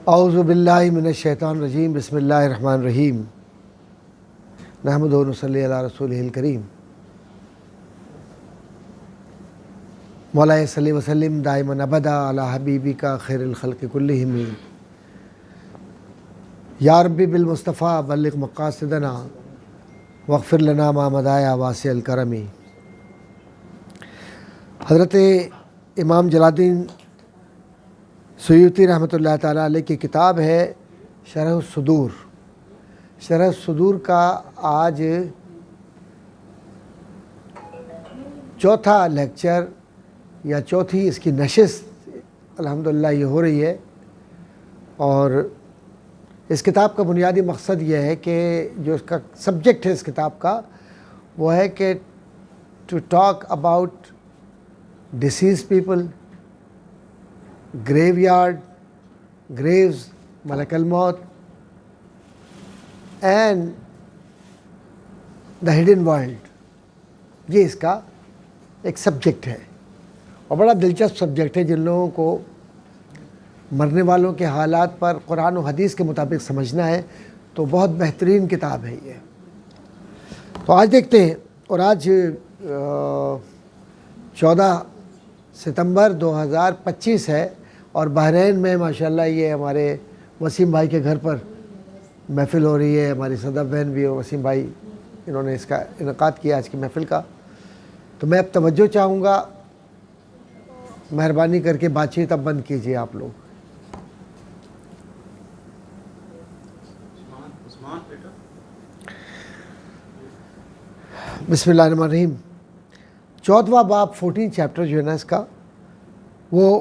اعوذ باللہ من الشیطان الرجیم بسم اللہ الرحمن الرحیم نحمدہ و نصلی علی رسولہ الکریم مولا صلی وسلم دائما ابدا علی حبیبک خیر الخلق کلہم یا ربی بالمصطفیٰ بلغ مقاصدنا واغفر لنا ما مضی واسع الکرم۔ حضرت امام جلال الدین سیوطی رحمۃ اللہ تعالیٰ علیہ کی کتاب ہے شرح الصدور۔ شرح الصدور کا آج چوتھا لیکچر یا چوتھی اس کی نشست الحمدللہ یہ ہو رہی ہے، اور اس کتاب کا بنیادی مقصد یہ ہے کہ جو اس کا سبجیکٹ ہے اس کتاب کا وہ ہے کہ to talk about deceased people, graveyard, graves, ملک الموت اینڈ دا ہڈن ورلڈ۔ یہ اس کا ایک سبجیکٹ ہے اور بڑا دلچسپ سبجیکٹ ہے۔ جن لوگوں کو مرنے والوں کے حالات پر قرآن و حدیث کے مطابق سمجھنا ہے تو بہت بہترین کتاب ہے یہ۔ تو آج دیکھتے ہیں، اور آج 14 ستمبر 2025 ہے، اور بحرین میں ماشاءاللہ یہ ہمارے وسیم بھائی کے گھر پر محفل ہو رہی ہے۔ ہماری صدف بہن بھی اور وسیم بھائی انہوں نے اس کا انعقاد کیا آج کی محفل کا۔ تو میں اب توجہ چاہوں گا، مہربانی کر کے بات چیت اب بند کیجیے آپ لوگ۔ بسم اللہ الرحمن الرحیم۔ 14واں باب 14 چیپٹر جو ہے نا اس کا، وہ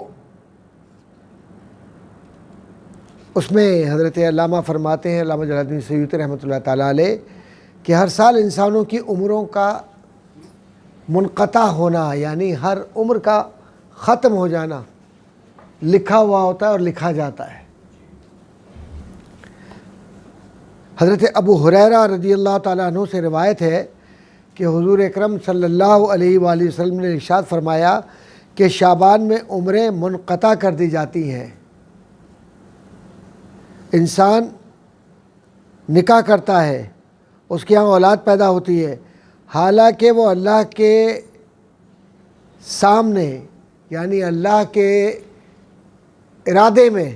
اس میں حضرت علامہ فرماتے ہیں، علامہ جلال الدین سیوطی رحمۃ اللہ تعالیٰ علیہ، کہ ہر سال انسانوں کی عمروں کا منقطع ہونا، یعنی ہر عمر کا ختم ہو جانا لکھا ہوا ہوتا ہے اور لکھا جاتا ہے۔ حضرت ابو ہریرہ رضی اللہ تعالیٰ عنہ سے روایت ہے کہ حضور اکرم صلی اللہ علیہ وآلہ وسلم نے ارشاد فرمایا کہ شعبان میں عمریں منقطع کر دی جاتی ہیں۔ انسان نکاح کرتا ہے، اس کے یہاں اولاد پیدا ہوتی ہے، حالانکہ وہ اللہ کے سامنے یعنی اللہ کے ارادے میں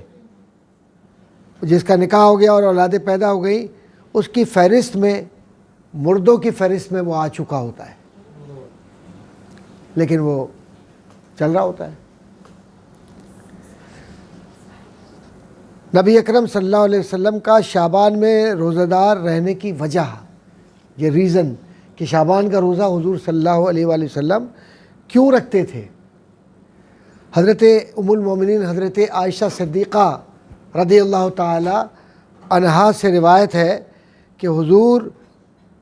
جس کا نکاح ہو گیا اور اولادیں پیدا ہو گئیں، اس کی فہرست میں، مردوں کی فہرست میں وہ آ چکا ہوتا ہے، لیکن وہ چل رہا ہوتا ہے۔ نبی اکرم صلی اللہ علیہ وسلم کا شعبان میں روزہ دار رہنے کی وجہ، یہ ریزن کہ شعبان کا روزہ حضور صلی اللہ علیہ وآلہ وسلم کیوں رکھتے تھے۔ حضرت ام المومنین حضرت عائشہ صدیقہ رضی اللہ تعالی عنہا سے روایت ہے کہ حضور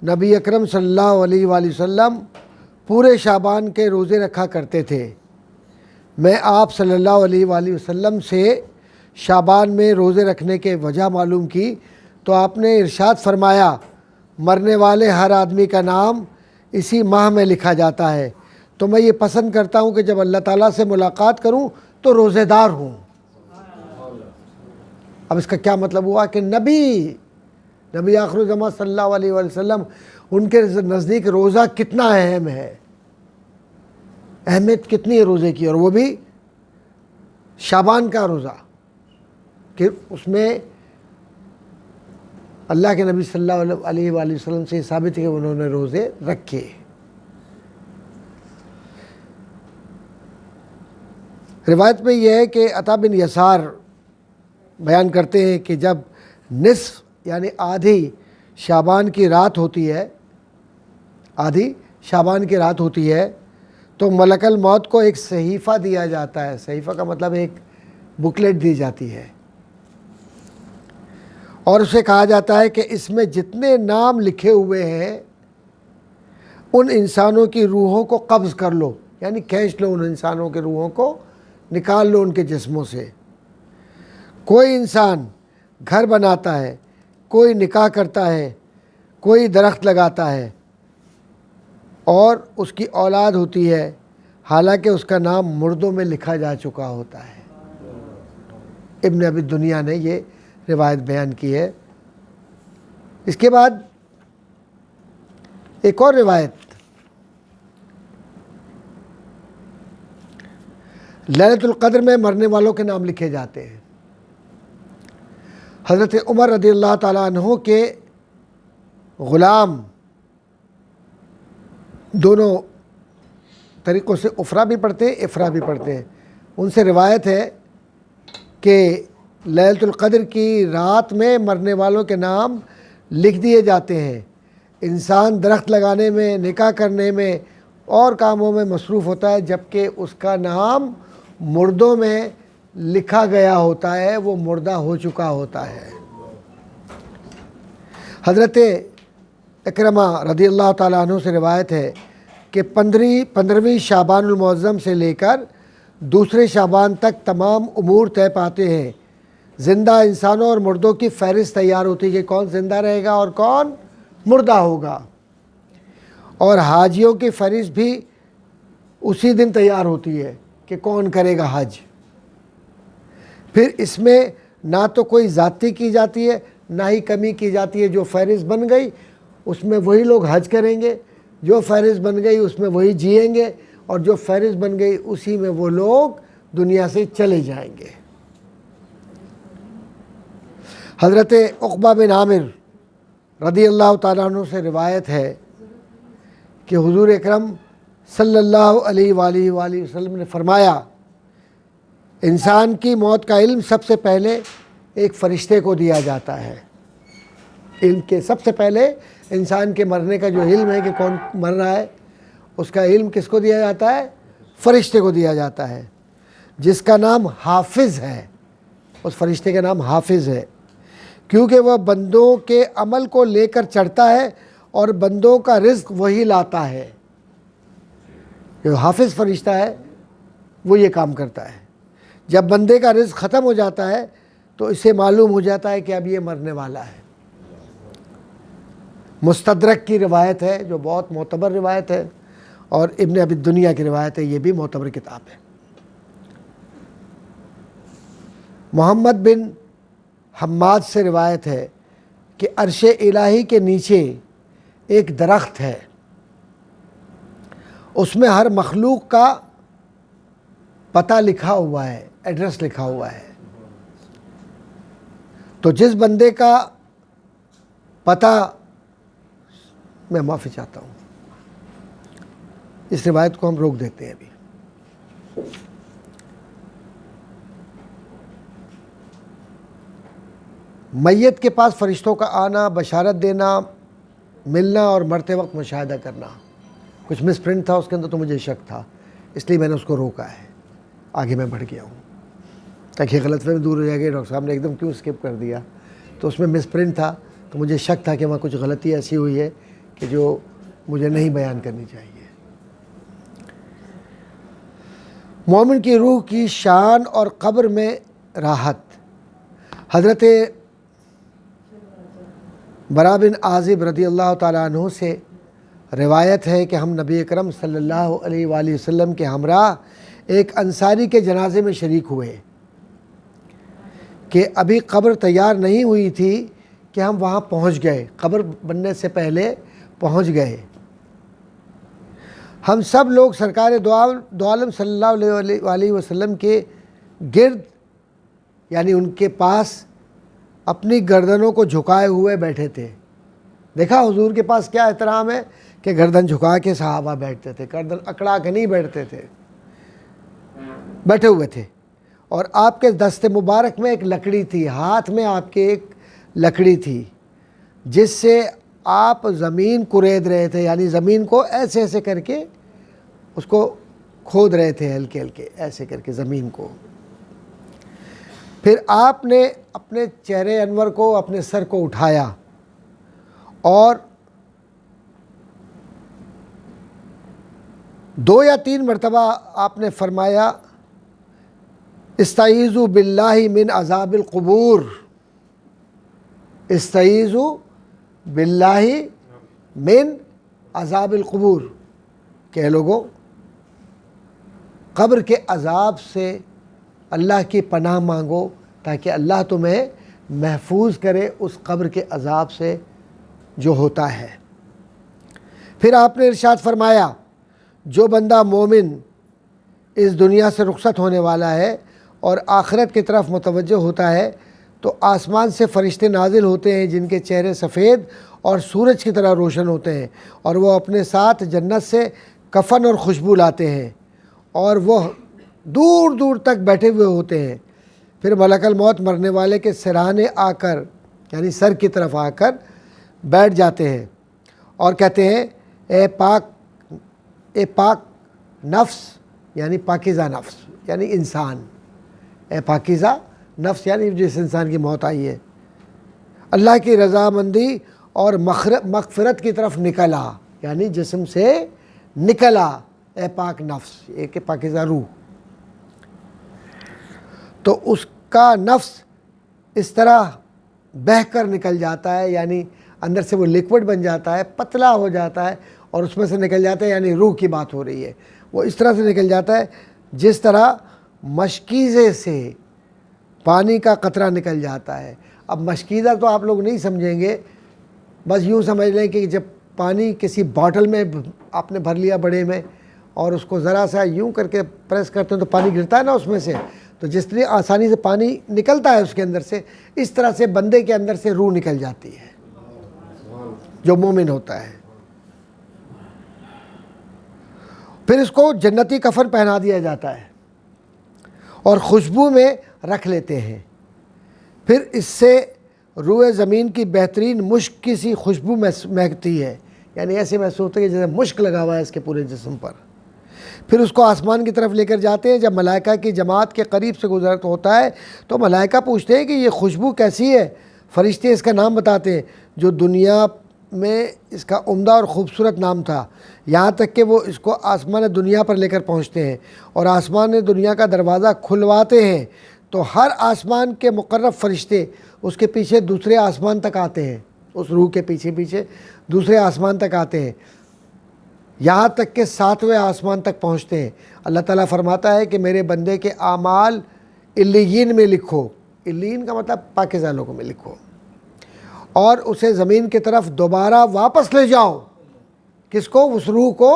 نبی اکرم صلی اللہ علیہ وآلہ وسلم پورے شعبان کے روزے رکھا کرتے تھے۔ میں آپ صلی اللہ علیہ وآلہ وسلم سے شعبان میں روزے رکھنے کے وجہ معلوم کی تو آپ نے ارشاد فرمایا، مرنے والے ہر آدمی کا نام اسی ماہ میں لکھا جاتا ہے، تو میں یہ پسند کرتا ہوں کہ جب اللہ تعالیٰ سے ملاقات کروں تو روزے دار ہوں۔ اب اس کا کیا مطلب ہوا کہ نبی آخر الزمان صلی اللہ علیہ وآلہ وسلم ان کے نزدیک روزہ کتنا اہم ہے، اہمیت کتنی ہے روزے کی، اور وہ بھی شعبان کا روزہ، کہ اس میں اللہ کے نبی صلی اللہ علیہ وآلہ وسلم سے ثابت ہے کہ انہوں نے روزے رکھے۔ روایت میں یہ ہے کہ عطا بن یسار بیان کرتے ہیں کہ جب نصف یعنی آدھی شعبان کی رات ہوتی ہے، آدھی شعبان کی رات ہوتی ہے، تو ملک الموت کو ایک صحیفہ دیا جاتا ہے۔ صحیفہ کا مطلب ایک بکلیٹ دی جاتی ہے، اور اسے کہا جاتا ہے کہ اس میں جتنے نام لکھے ہوئے ہیں ان انسانوں کی روحوں کو قبض کر لو، یعنی کھینچ لو، ان انسانوں کے روحوں کو نکال لو ان کے جسموں سے۔ کوئی انسان گھر بناتا ہے، کوئی نکاح کرتا ہے، کوئی درخت لگاتا ہے اور اس کی اولاد ہوتی ہے، حالانکہ اس کا نام مردوں میں لکھا جا چکا ہوتا ہے۔ ابن ابی دنیا نے یہ روایت بیان کی ہے۔ اس کے بعد ایک اور روایت لیلۃ القدر میں مرنے والوں کے نام لکھے جاتے ہیں۔ حضرت عمر رضی اللہ تعالیٰ عنہ کے غلام دونوں طریقوں سے افرا بھی پڑھتے ہیں، افرا بھی پڑھتے ہیں، ان سے روایت ہے کہ لیلۃ القدر کی رات میں مرنے والوں کے نام لکھ دیے جاتے ہیں۔ انسان درخت لگانے میں، نکاح کرنے میں اور کاموں میں مصروف ہوتا ہے، جبکہ اس کا نام مردوں میں لکھا گیا ہوتا ہے، وہ مردہ ہو چکا ہوتا ہے۔ حضرت اکرمہ رضی اللہ تعالیٰ عنہ سے روایت ہے کہ 15ویں شعبان المعظم سے لے کر دوسرے شعبان تک تمام امور طے پاتے ہیں۔ زندہ انسانوں اور مردوں کی فہرست تیار ہوتی ہے کہ کون زندہ رہے گا اور کون مردہ ہوگا، اور حاجیوں کی فہرست بھی اسی دن تیار ہوتی ہے کہ کون کرے گا حج۔ پھر اس میں نہ تو کوئی زیادتی کی جاتی ہے نہ ہی کمی کی جاتی ہے۔ جو فہرست بن گئی اس میں وہی لوگ حج کریں گے، جو فہرست بن گئی اس میں وہی جئیں گے، اور جو فہرست بن گئی اسی میں وہ لوگ دنیا سے چلے جائیں گے۔ حضرت عقبہ بن عامر رضی اللہ تعالیٰ عنہ سے روایت ہے کہ حضور اکرم صلی اللہ علیہ وآلہ وسلم نے فرمایا، انسان کی موت کا علم سب سے پہلے ایک فرشتے کو دیا جاتا ہے۔ علم کے سب سے پہلے انسان کے مرنے کا جو علم ہے کہ کون مر رہا ہے، اس کا علم کس کو دیا جاتا ہے؟ فرشتے کو دیا جاتا ہے، جس کا نام حافظ ہے۔ اس فرشتے کا نام حافظ ہے، کیونکہ وہ بندوں کے عمل کو لے کر چڑھتا ہے اور بندوں کا رزق وہی لاتا ہے۔ جو حافظ فرشتہ ہے وہ یہ کام کرتا ہے۔ جب بندے کا رزق ختم ہو جاتا ہے تو اسے معلوم ہو جاتا ہے کہ اب یہ مرنے والا ہے۔ مستدرک کی روایت ہے جو بہت معتبر روایت ہے، اور ابن ابی دنیا کی روایت ہے، یہ بھی معتبر کتاب ہے۔ محمد بن حماد سے روایت ہے کہ عرش الہی کے نیچے ایک درخت ہے، اس میں ہر مخلوق کا پتہ لکھا ہوا ہے، ایڈریس لکھا ہوا ہے۔ تو جس بندے کا پتہ، میں معافی چاہتا ہوں، اس روایت کو ہم روک دیتے ہیں ابھی۔ میت کے پاس فرشتوں کا آنا، بشارت دینا، ملنا اور مرتے وقت مشاہدہ کرنا، کچھ مس پرنٹ تھا اس کے اندر تو مجھے شک تھا، اس لیے میں نے اس کو روکا ہے، آگے میں بڑھ گیا ہوں تاکہ غلط فہمی دور ہو جائے گی۔ ڈاکٹر صاحب نے ایک دم کیوں اسکپ کر دیا، تو اس میں مس پرنٹ تھا تو مجھے شک تھا کہ وہاں کچھ غلطی ایسی ہوئی ہے کہ جو مجھے نہیں بیان کرنی چاہیے۔ مومن کی روح کی شان اور قبر میں راحت۔ حضرت برا بن عازب رضی اللہ تعالیٰ عنہ سے روایت ہے کہ ہم نبی اکرم صلی اللہ علیہ وآلہ وسلم کے ہمراہ ایک انصاری کے جنازے میں شریک ہوئے کہ ابھی قبر تیار نہیں ہوئی تھی کہ ہم وہاں پہنچ گئے، قبر بننے سے پہلے پہنچ گئے۔ ہم سب لوگ سرکار دو عالم صلی اللہ علیہ وسلم کے گرد، یعنی ان کے پاس اپنی گردنوں کو جھکائے ہوئے بیٹھے تھے۔ دیکھا حضور کے پاس کیا احترام ہے کہ گردن جھکا کے صحابہ بیٹھتے تھے، گردن اکڑا کے نہیں بیٹھتے تھے، بیٹھے ہوئے تھے۔ اور آپ کے دست مبارک میں ایک لکڑی تھی، ہاتھ میں آپ کے ایک لکڑی تھی جس سے آپ زمین کورید رہے تھے، یعنی زمین کو ایسے ایسے کر کے اس کو کھود رہے تھے، ہلکے ہلکے ایسے کر کے زمین کو۔ پھر آپ نے اپنے چہرے انور کو، اپنے سر کو اٹھایا اور 2 یا 3 مرتبہ آپ نے فرمایا، استعیذوا باللہ من عذاب القبور، استعیذوا باللہ من عذاب القبور، کہ لوگوں قبر کے عذاب سے اللہ کی پناہ مانگو، تاکہ اللہ تمہیں محفوظ کرے اس قبر کے عذاب سے جو ہوتا ہے۔ پھر آپ نے ارشاد فرمایا جو بندہ مومن اس دنیا سے رخصت ہونے والا ہے اور آخرت کی طرف متوجہ ہوتا ہے تو آسمان سے فرشتے نازل ہوتے ہیں جن کے چہرے سفید اور سورج کی طرح روشن ہوتے ہیں، اور وہ اپنے ساتھ جنت سے کفن اور خوشبو لاتے ہیں، اور وہ دور دور تک بیٹھے ہوئے ہوتے ہیں۔ پھر ملک الموت مرنے والے کے سرانے آ کر یعنی سر کی طرف آ کر بیٹھ جاتے ہیں اور کہتے ہیں اے پاک نفس یعنی پاکیزہ نفس یعنی انسان، اے پاکیزہ نفس یعنی جس انسان کی موت آئی ہے، اللہ کی رضامندی اور مغفرت کی طرف نکلا یعنی جسم سے نکلا، اے پاک نفس ایک پاکیزہ روح۔ تو اس کا نفس اس طرح بہہ کر نکل جاتا ہے، یعنی اندر سے وہ لیکوڈ بن جاتا ہے، پتلا ہو جاتا ہے اور اس میں سے نکل جاتا ہے، یعنی روح کی بات ہو رہی ہے، وہ اس طرح سے نکل جاتا ہے جس طرح مشکیزے سے پانی کا قطرہ نکل جاتا ہے۔ اب مشکیزہ تو آپ لوگ نہیں سمجھیں گے، بس یوں سمجھ لیں کہ جب پانی کسی باٹل میں آپ نے بھر لیا بڑے میں اور اس کو ذرا سا یوں کر کے پریس کرتے ہیں تو پانی گرتا ہے نا اس میں سے، تو جس طرح آسانی سے پانی نکلتا ہے اس کے اندر سے، اس طرح سے بندے کے اندر سے روح نکل جاتی ہے جو مومن ہوتا ہے۔ پھر اس کو جنتی کفن پہنا دیا جاتا ہے اور خوشبو میں رکھ لیتے ہیں، پھر اس سے روئے زمین کی بہترین مشک کی سی خوشبو مہکتی ہے، یعنی ایسے محسوس ہوتا ہے کہ جیسے مشک لگا ہوا ہے اس کے پورے جسم پر۔ پھر اس کو آسمان کی طرف لے کر جاتے ہیں، جب ملائکہ کی جماعت کے قریب سے گزرت ہوتا ہے تو ملائکہ پوچھتے ہیں کہ یہ خوشبو کیسی ہے؟ فرشتے اس کا نام بتاتے ہیں جو دنیا میں اس کا عمدہ اور خوبصورت نام تھا، یہاں تک کہ وہ اس کو آسمان دنیا پر لے کر پہنچتے ہیں اور آسمان دنیا کا دروازہ کھلواتے ہیں تو ہر آسمان کے مقرب فرشتے اس کے پیچھے دوسرے آسمان تک آتے ہیں، اس روح کے پیچھے پیچھے دوسرے آسمان تک آتے ہیں، یہاں تک کہ 7ویں آسمان تک پہنچتے ہیں۔ اللہ تعالیٰ فرماتا ہے کہ میرے بندے کے اعمال علیین میں لکھو، علیین کا مطلب پاکیزہ لوگوں میں لکھو، اور اسے زمین کی طرف دوبارہ واپس لے جاؤ۔ کس کو؟ اس روح کو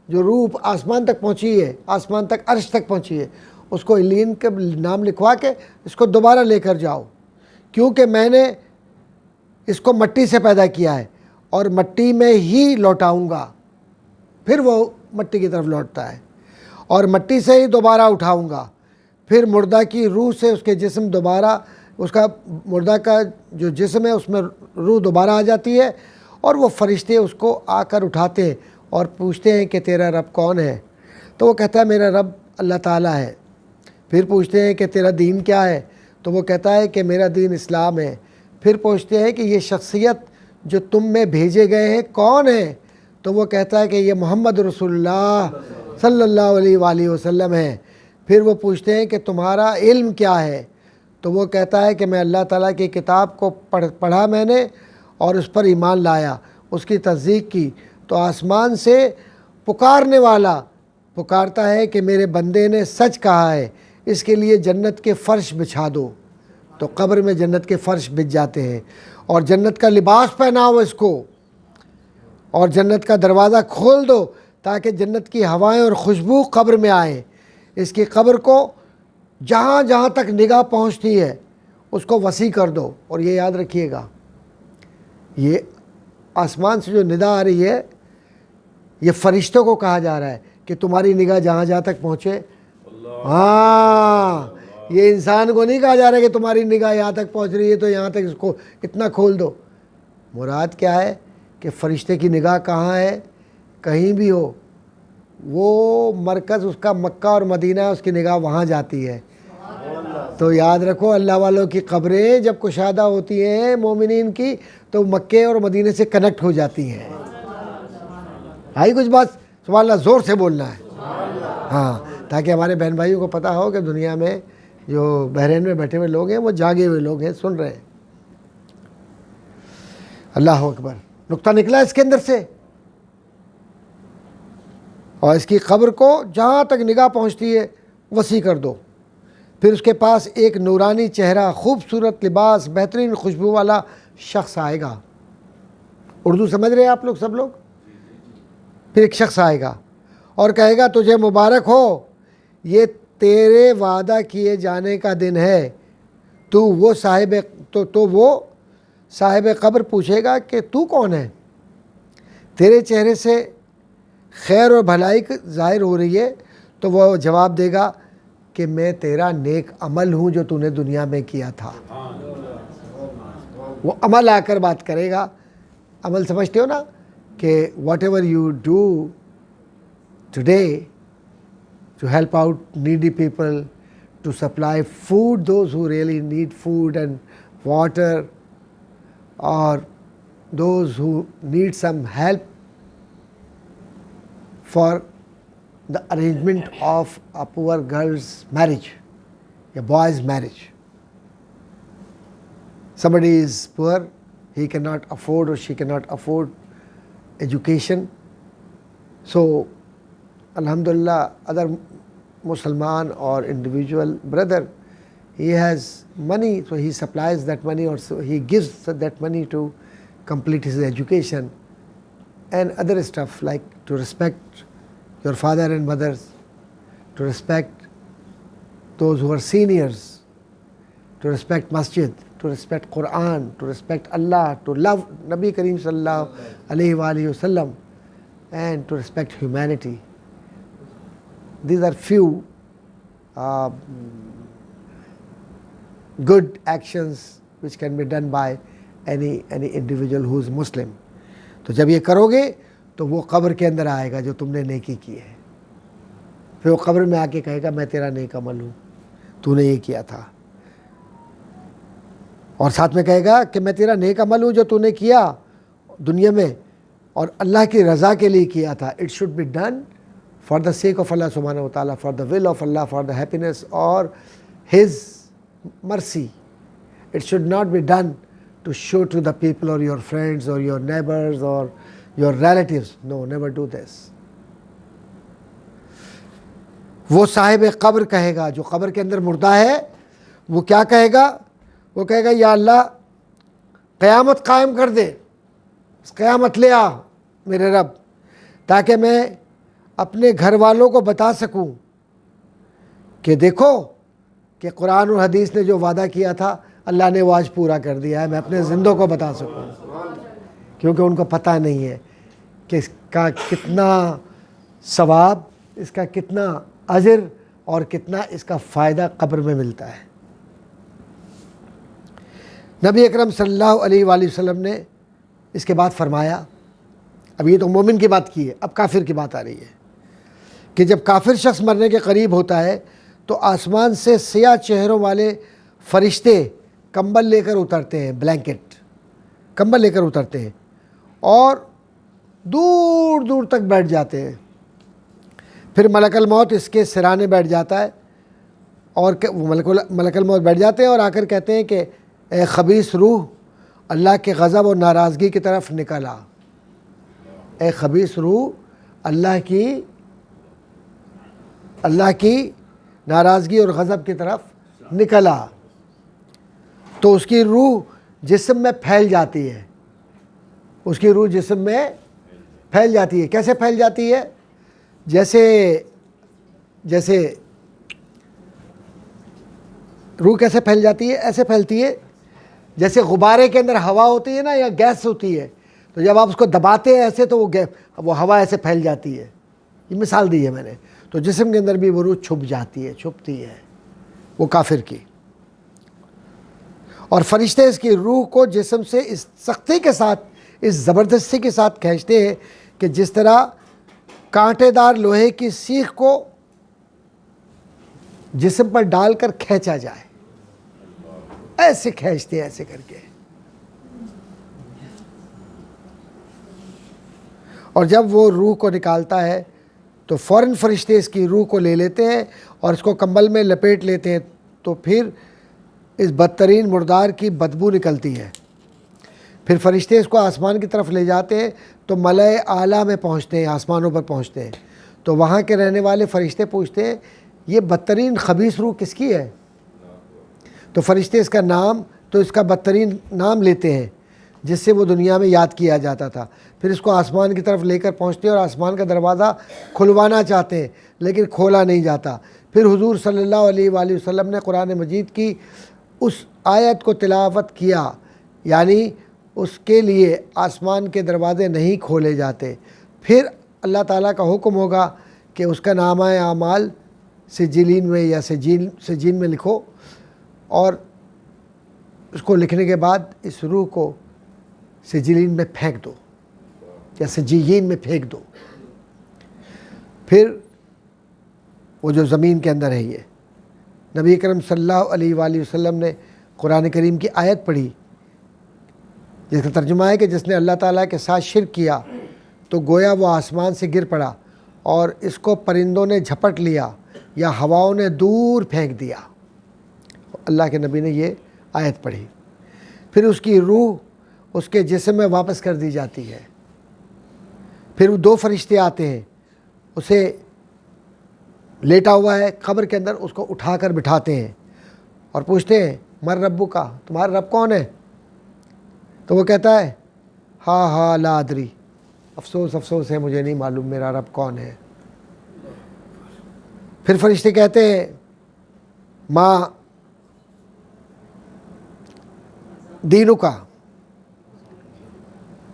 جو روح آسمان تک پہنچی ہے، آسمان تک عرش تک پہنچی ہے، اس کو علیین کا نام لکھوا کے اس کو دوبارہ لے کر جاؤ، کیونکہ میں نے اس کو مٹی سے پیدا کیا ہے اور مٹی میں ہی لوٹاؤں گا۔ پھر وہ مٹی کی طرف لوٹتا ہے، اور مٹی سے ہی دوبارہ اٹھاؤں گا۔ پھر مردہ کی روح سے اس کے جسم دوبارہ، اس کا مردہ کا جو جسم ہے اس میں روح دوبارہ آ جاتی ہے، اور وہ فرشتے اس کو آ کر اٹھاتے ہیں اور پوچھتے ہیں کہ تیرا رب کون ہے؟ تو وہ کہتا ہے میرا رب اللہ تعالیٰ ہے۔ پھر پوچھتے ہیں کہ تیرا دین کیا ہے؟ تو وہ کہتا ہے کہ میرا دین اسلام ہے۔ پھر پوچھتے ہیں کہ یہ شخصیت جو تم میں بھیجے گئے ہیں کون ہے؟ تو وہ کہتا ہے کہ یہ محمد رسول اللہ صلی اللہ علیہ وآلہ وسلم ہے۔ پھر وہ پوچھتے ہیں کہ تمہارا علم کیا ہے؟ تو وہ کہتا ہے کہ میں اللہ تعالیٰ کی کتاب کو پڑھا میں نے اور اس پر ایمان لایا، اس کی تصدیق کی۔ تو آسمان سے پکارنے والا پکارتا ہے کہ میرے بندے نے سچ کہا ہے، اس کے لیے جنت کے فرش بچھا دو۔ تو قبر میں جنت کے فرش بچھ جاتے ہیں اور جنت کا لباس پہناؤ اس کو، اور جنت کا دروازہ کھول دو تاکہ جنت کی ہوائیں اور خوشبو قبر میں آئے۔ اس کی قبر کو جہاں جہاں تک نگاہ پہنچتی ہے اس کو وسیع کر دو۔ اور یہ یاد رکھیے گا، یہ آسمان سے جو ندا آ رہی ہے یہ فرشتوں کو کہا جا رہا ہے کہ تمہاری نگاہ جہاں جہاں تک پہنچے۔ ہاں، یہ انسان کو نہیں کہا جا رہا ہے کہ تمہاری نگاہ یہاں تک پہنچ رہی ہے تو یہاں تک اس کو اتنا کھول دو۔ مراد کیا ہے کہ فرشتے کی نگاہ کہاں ہے؟ کہیں بھی ہو، وہ مرکز اس کا مکہ اور مدینہ ہے، اس کی نگاہ وہاں جاتی ہے۔ تو یاد رکھو اللہ والوں کی قبریں جب کشادہ ہوتی ہیں مومنین کی تو مکے اور مدینے سے کنیکٹ ہو جاتی ہیں۔ بھائی کچھ بات سبحان اللہ زور سے بولنا ہے، ہاں، تاکہ ہمارے بہن بھائیوں کو پتہ ہو کہ دنیا میں جو بحرین میں بیٹھے ہوئے لوگ ہیں وہ جاگے ہوئے لوگ ہیں، سن رہے ہیں۔ اللہ اکبر، نقطہ نکلا اس کے اندر سے۔ اور اس کی قبر کو جہاں تک نگاہ پہنچتی ہے وسیع کر دو پھر اس کے پاس ایک نورانی چہرہ، خوبصورت لباس، بہترین خوشبو والا شخص آئے گا. اردو سمجھ رہے ہیں آپ لوگ سب لوگ؟ پھر ایک شخص آئے گا اور کہے گا تجھے مبارک ہو، یہ تیرے وعدہ کیے جانے کا دن ہے. تو وہ صاحب قبر پوچھے گا کہ تو کون ہے؟ تیرے چہرے سے خیر اور بھلائی ظاہر ہو رہی ہے. تو وہ جواب دے گا کہ میں تیرا نیک عمل ہوں جو تو نے دنیا میں کیا تھا. وہ عمل آ کر بات کرے گا. عمل سمجھتے ہو نا کہ whatever you do today to help out needy people, to supply food those who really need food and water, or those who need some help for the arrangement of a poor girl's marriage, a boy's marriage. Somebody is poor, he cannot afford or she cannot afford education. So, alhamdulillah, other Musliman or individual brother, he has money, so he supplies that money, or so he gives that money to complete his education and other stuff, like to respect your father and mothers, to respect those who are seniors, to respect masjid, to respect Quran, to respect Allah, to love Nabi Kareem sallallahu alayhi wa alihi wasallam, and to respect humanity. These are few good actions which can be done by any individual who is Muslim. تو جب یہ کرو گے تو وہ قبر کے اندر آئے گا جو تم نے نیکی کی ہے. پھر وہ قبر میں آ کے کہے گا میں تیرا نیک عمل ہوں, تو نے یہ کیا تھا. اور ساتھ میں کہے گا کہ میں تیرا نیک عمل ہوں جو تو نے کیا دنیا میں اور اللہ کی رضا کے لیے کیا تھا. It should be done for the sake of Allah subhanahu wa ta'ala, for the will of Allah, for the happiness or His mercy. It should not be done to show to the people or your friends or your neighbors or your relatives. No, never do this. وہ صاحب قبر کہے گا جو قبر کے اندر مردہ ہے, وہ کیا کہے گا؟ وہ کہے گا یا اللہ قیامت قائم کر دے, قیامت لے آ میرے رب, تاکہ میں اپنے گھر والوں کو بتا سکوں کہ دیکھو کہ قرآن اور حدیث نے جو وعدہ کیا تھا اللہ نے وہ آج پورا کر دیا ہے. میں اپنے زندوں کو بتا سکوں, کیونکہ ان کو پتہ نہیں ہے کہ اس کا کتنا ثواب, اس کا کتنا اجر اور کتنا اس کا فائدہ قبر میں ملتا ہے. نبی اکرم صلی اللہ علیہ وآلہ وسلم نے اس کے بعد فرمایا, اب یہ تو مومن کی بات کی ہے, اب کافر کی بات آ رہی ہے کہ جب کافر شخص مرنے کے قریب ہوتا ہے تو آسمان سے سیاہ چہروں والے فرشتے کمبل لے کر اترتے ہیں, بلینکٹ کمبل لے کر اترتے ہیں اور دور دور تک بیٹھ جاتے ہیں. پھر ملک الموت اس کے سرانے بیٹھ جاتا ہے اور ملک الموت بیٹھ جاتے ہیں اور آ کر کہتے ہیں کہ اے خبیث روح, اللہ کے غضب اور ناراضگی کی طرف نکل آ. اے خبیث روح, اللہ کی ناراضگی اور غضب کی طرف نکل آ. تو اس کی روح جسم میں پھیل جاتی ہے, اس کی روح جسم میں پھیل جاتی ہے. کیسے پھیل جاتی ہے؟ جیسے روح کیسے پھیل جاتی ہے؟ ایسے پھیلتی ہے جیسے غبارے کے اندر ہوا ہوتی ہے نا, یا گیس ہوتی ہے, تو جب آپ اس کو دباتے ہیں ایسے تو وہ ہوا ایسے پھیل جاتی ہے. یہ مثال دی ہے میں نے. تو جسم کے اندر بھی وہ روح چھپتی ہے وہ کافر کی. اور فرشتے اس کی روح کو جسم سے اس سختی کے ساتھ, اس زبردستی کے ساتھ کھینچتے ہیں کہ جس طرح کانٹے دار لوہے کی سیخ کو جسم پر ڈال کر کھینچا جائے, ایسے کھینچتے ہیں ایسے کر کے. اور جب وہ روح کو نکالتا ہے تو فوراً فرشتے اس کی روح کو لے لیتے ہیں اور اس کو کمبل میں لپیٹ لیتے ہیں. تو پھر اس بدترین مردار کی بدبو نکلتی ہے. پھر فرشتے اس کو آسمان کی طرف لے جاتے ہیں تو ملائے اعلیٰ میں پہنچتے ہیں, آسمانوں پر پہنچتے ہیں. تو وہاں کے رہنے والے فرشتے پوچھتے ہیں یہ بدترین خبیث روح کس کی ہے؟ تو فرشتے اس کا نام تو اس کا بدترین نام لیتے ہیں جس سے وہ دنیا میں یاد کیا جاتا تھا، پھر اس کو آسمان کی طرف لے کر پہنچتے ہیں اور آسمان کا دروازہ کھلوانا چاہتے ہیں لیکن کھولا نہیں جاتا۔ پھر حضور صلی اللہ علیہ وآلہ وسلم نے قرآن مجید کی اس آیت کو تلاوت کیا، یعنی اس کے لیے آسمان کے دروازے نہیں کھولے جاتے۔ پھر اللہ تعالیٰ کا حکم ہوگا کہ اس کا نامہ اعمال سجلین میں یا سجین میں لکھو، اور اس کو لکھنے کے بعد اس روح کو سجلین میں پھینک دو یا سجیین میں پھینک دو۔ پھر وہ جو زمین کے اندر ہے، یہ نبی کرم صلی اللہ علیہ وآلہ وسلم نے قرآن کریم کی آیت پڑھی جس کا ترجمہ ہے کہ جس نے اللہ تعالیٰ کے ساتھ شرک کیا تو گویا وہ آسمان سے گر پڑا اور اس کو پرندوں نے جھپٹ لیا یا ہواؤں نے دور پھینک دیا۔ اللہ کے نبی نے یہ آیت پڑھی۔ پھر اس کی روح اس کے جسم میں واپس کر دی جاتی ہے۔ پھر وہ 2 فرشتے آتے ہیں، اسے لیٹا ہوا ہے قبر کے اندر، اس کو اٹھا کر بٹھاتے ہیں اور پوچھتے ہیں من ربو کا، تمہارا رب کون ہے؟ تو وہ کہتا ہے ہاں لا ادری، افسوس ہے مجھے نہیں معلوم میرا رب کون ہے۔ پھر فرشتے کہتے ہیں ماں دینو کا،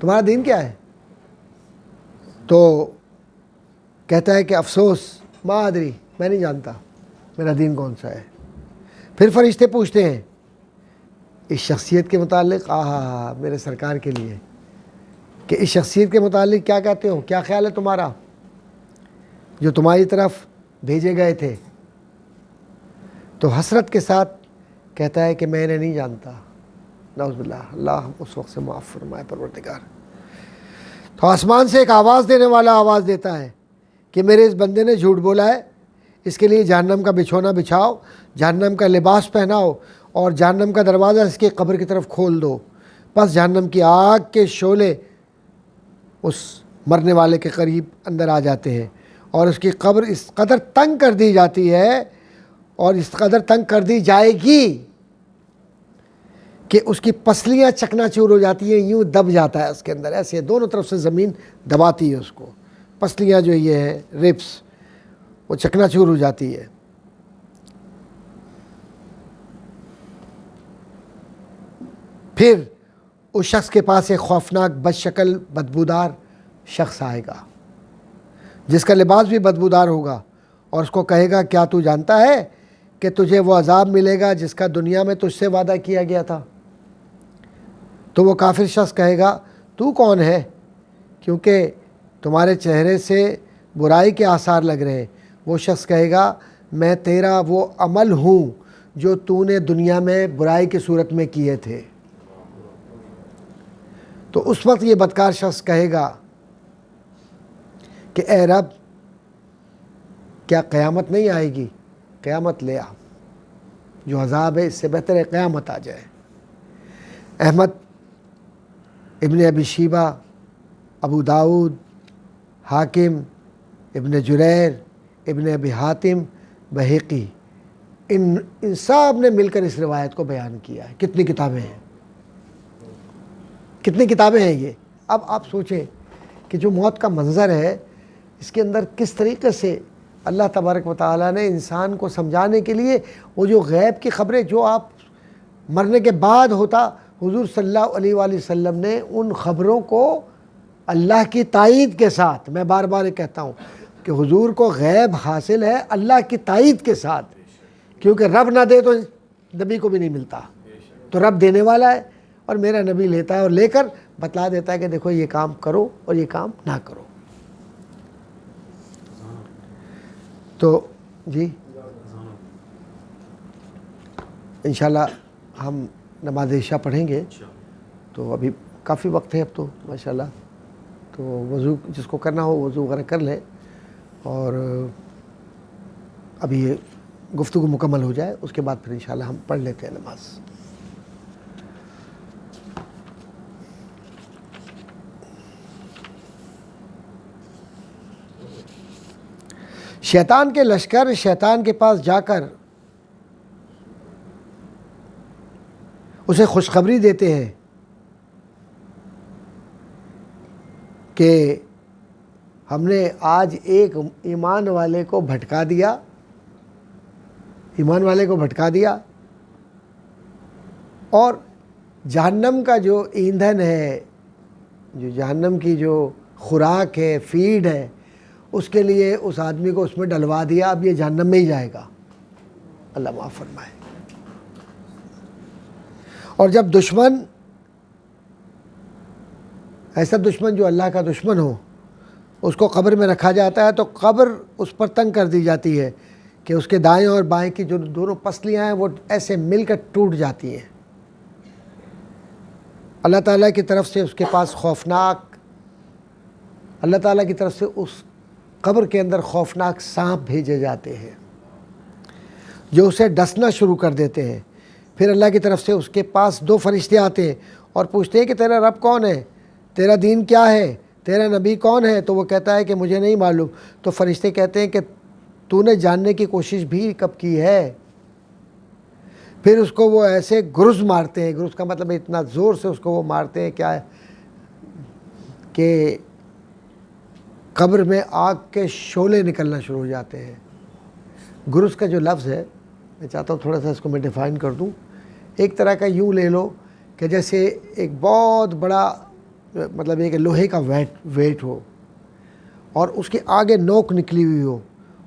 تمہارا دین کیا ہے؟ تو کہتا ہے کہ افسوس ما ادری، میں نہیں جانتا میرا دین کون سا ہے۔ پھر فرشتے پوچھتے ہیں اس شخصیت کے متعلق، میرے سرکار کے لیے، کہ اس شخصیت کے متعلق کیا کہتے ہو، کیا خیال ہے تمہارا جو تمہاری طرف بھیجے گئے تھے؟ تو حسرت کے ساتھ کہتا ہے کہ میں انہیں نہیں جانتا، نعوذ باللہ، اللہ اس وقت سے معاف فرمائے پروردگار۔ تو آسمان سے ایک آواز دینے والا آواز دیتا ہے کہ میرے اس بندے نے جھوٹ بولا ہے، اس کے لیے جہنم کا بچھونا بچھاؤ، جہنم کا لباس پہناؤ اور جہنم کا دروازہ اس کی قبر کی طرف کھول دو۔ پس جہنم کی آگ کے شعلے اس مرنے والے کے قریب اندر آ جاتے ہیں اور اس کی قبر اس قدر تنگ کر دی جاتی ہے اور اس قدر تنگ کر دی جائے گی کہ اس کی پسلیاں چکنا چور ہو جاتی ہیں، یوں دب جاتا ہے اس کے اندر، ایسے دونوں طرف سے زمین دباتی ہے اس کو، پسلیاں جو یہ ہیں ریپس وہ چکنا چور ہو جاتی ہے۔ پھر اس شخص کے پاس ایک خوفناک بد شکل بدبودار شخص آئے گا جس کا لباس بھی بدبودار ہوگا اور اس کو کہے گا کیا تو جانتا ہے کہ تجھے وہ عذاب ملے گا جس کا دنیا میں تجھ سے وعدہ کیا گیا تھا؟ تو وہ کافر شخص کہے گا تو کون ہے، کیونکہ تمہارے چہرے سے برائی کے آثار لگ رہے ہیں۔ وہ شخص کہے گا میں تیرا وہ عمل ہوں جو تو نے دنیا میں برائی کی صورت میں کیے تھے۔ تو اس وقت یہ بدکار شخص کہے گا کہ اے رب کیا قیامت نہیں آئے گی؟ قیامت لے آ، جو عذاب ہے اس سے بہتر ہے قیامت آ جائے۔ احمد ابن ابی شیبہ، ابو داؤد، حاکم، ابن جریر، ابن ابی حاتم، بہقی، ان سب نے مل کر اس روایت کو بیان کیا ہے۔ کتنی کتابیں ہیں، کتنی کتابیں ہیں یہ۔ اب آپ سوچیں کہ جو موت کا منظر ہے اس کے اندر کس طریقے سے اللہ تبارک و تعالیٰ نے انسان کو سمجھانے کے لیے وہ جو غیب کی خبریں جو آپ مرنے کے بعد ہوتا، حضور صلی اللہ علیہ وآلہ وسلم نے ان خبروں کو اللہ کی تائید کے ساتھ، میں بار بار کہتا ہوں کہ حضور کو غیب حاصل ہے اللہ کی تائید کے ساتھ، کیونکہ رب نہ دے تو نبی کو بھی نہیں ملتا، تو رب دینے والا ہے اور میرا نبی لیتا ہے اور لے کر بتلا دیتا ہے کہ دیکھو یہ کام کرو اور یہ کام نہ کرو۔ تو جی انشاءاللہ ہم نماز عشاء پڑھیں گے، تو ابھی کافی وقت ہے اب تو ماشاءاللہ، تو وضو جس کو کرنا ہو وضو وغیرہ کر لیں اور ابھی یہ گفتگو مکمل ہو جائے اس کے بعد پھر انشاءاللہ ہم پڑھ لیتے ہیں نماز۔ شیطان کے لشکر شیطان کے پاس جا کر اسے خوشخبری دیتے ہیں کہ ہم نے آج ایک ایمان والے کو بھٹکا دیا، ایمان والے کو بھٹکا دیا، اور جہنم کا جو ایندھن ہے، جو جہنم کی جو خوراک ہے، فیڈ ہے، اس کے لیے اس آدمی کو اس میں ڈلوا دیا، اب یہ جہنم میں ہی جائے گا۔ اللہ معاف فرمائے۔ اور جب دشمن، ایسا دشمن جو اللہ کا دشمن ہو، اس کو قبر میں رکھا جاتا ہے تو قبر اس پر تنگ کر دی جاتی ہے کہ اس کے دائیں اور بائیں کی جو دونوں پسلیاں ہیں وہ ایسے مل کر ٹوٹ جاتی ہیں۔ اللہ تعالیٰ کی طرف سے اس کے پاس خوفناک، اللہ تعالیٰ کی طرف سے اس قبر کے اندر خوفناک سانپ بھیجے جاتے ہیں جو اسے ڈسنا شروع کر دیتے ہیں۔ پھر اللہ کی طرف سے اس کے پاس 2 فرشتے آتے ہیں اور پوچھتے ہیں کہ تیرا رب کون ہے، تیرا دین کیا ہے، تیرا نبی کون ہے؟ تو وہ کہتا ہے کہ مجھے نہیں معلوم۔ تو فرشتے کہتے ہیں کہ تو نے جاننے کی کوشش بھی کب کی ہے؟ پھر اس کو وہ ایسے گرز مارتے ہیں، گرز کا مطلب ہے اتنا زور سے اس کو وہ مارتے ہیں کیا ہے کہ قبر میں آگ کے شعلے نکلنا شروع ہو جاتے ہیں۔ گرز کا جو لفظ ہے، میں چاہتا ہوں تھوڑا سا اس کو میں ڈیفائن کر دوں۔ ایک طرح کا یوں لے لو کہ جیسے ایک بہت بڑا، مطلب ایک لوہے کا ویٹ ہو اور اس کے آگے نوک نکلی ہوئی ہو،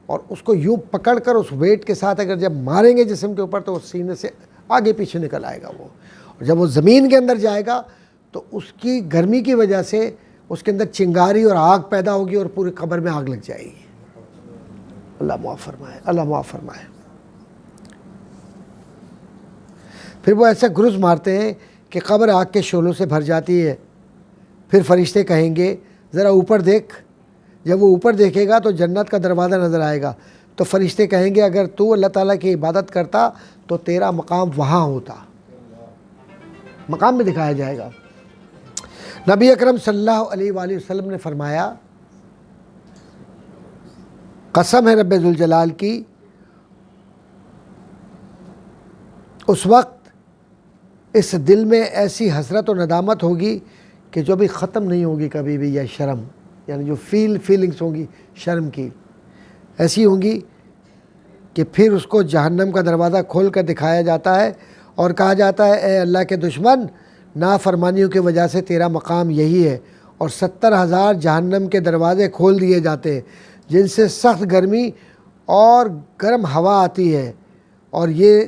اور اس کو یوں پکڑ کر اس ویٹ کے ساتھ اگر جب ماریں گے جسم کے اوپر تو وہ سینے سے آگے پیچھے نکل آئے گا وہ، اور جب وہ زمین کے اندر جائے گا تو اس کی گرمی کی وجہ سے اس کے اندر چنگاری اور آگ پیدا ہوگی اور پوری قبر میں آگ لگ جائے گی۔ اللہ معاف فرمائے، اللہ معاف فرمائے۔ پھر وہ ایسے گرز مارتے ہیں کہ قبر آگ کے شعلوں سے بھر جاتی ہے۔ پھر فرشتے کہیں گے ذرا اوپر دیکھ۔ جب وہ اوپر دیکھے گا تو جنت کا دروازہ نظر آئے گا۔ تو فرشتے کہیں گے اگر تو اللہ تعالیٰ کی عبادت کرتا تو تیرا مقام وہاں ہوتا، مقام میں دکھایا جائے گا۔ نبی اکرم صلی اللہ علیہ وآلہ وسلم نے فرمایا، قسم ہے رب ذوالجلال کی، اس وقت اس دل میں ایسی حسرت و ندامت ہوگی کہ جو بھی ختم نہیں ہوگی کبھی بھی، یا شرم، یعنی جو فیلنگس ہوں گی شرم کی، ایسی ہوں گی کہ پھر اس کو جہنم کا دروازہ کھول کر دکھایا جاتا ہے اور کہا جاتا ہے اے اللہ کے دشمن، نافرمانیوں کی وجہ سے تیرا مقام یہی ہے، اور 70,000 جہنم کے دروازے کھول دیے جاتے ہیں جن سے سخت گرمی اور گرم ہوا آتی ہے، اور یہ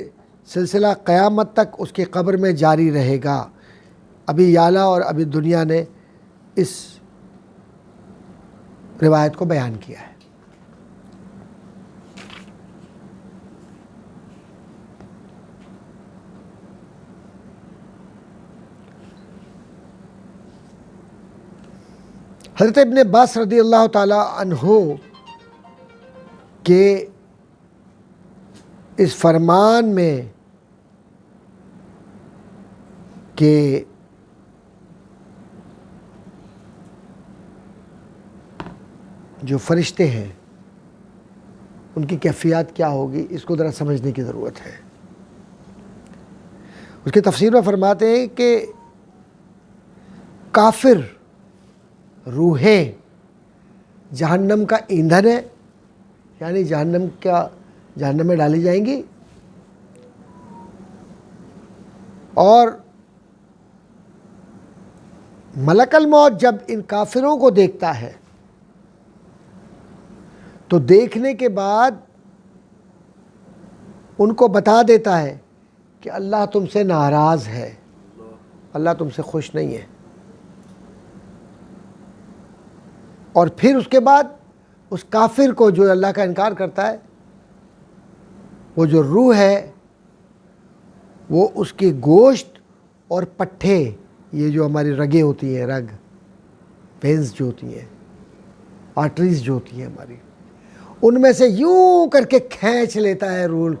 سلسلہ قیامت تک اس کی قبر میں جاری رہے گا۔ ابھی یعلا اور ابھی دنیا نے اس روایت کو بیان کیا ہے۔ حضرت ابن عباس رضی اللہ تعالی عنہ کے اس فرمان میں کہ جو فرشتے ہیں ان کی کیفیات کیا ہوگی، اس کو ذرا سمجھنے کی ضرورت ہے۔ اس کی تفسیر میں فرماتے ہیں کہ کافر روحیں جہنم کا ایندھن ہے، یعنی جہنم میں ڈالی جائیں گی، اور ملک الموت جب ان کافروں کو دیکھتا ہے تو دیکھنے کے بعد ان کو بتا دیتا ہے کہ اللہ تم سے ناراض ہے، اللہ تم سے خوش نہیں ہے، اور پھر اس کے بعد اس کافر کو جو اللہ کا انکار کرتا ہے، وہ جو روح ہے وہ اس کی گوشت اور پٹھے، یہ جو ہماری رگیں ہوتی ہیں، رگ وینز جو ہوتی ہیں، آرٹریز جو ہوتی ہیں ہماری، ان میں سے یوں کر کے کھینچ لیتا ہے روح،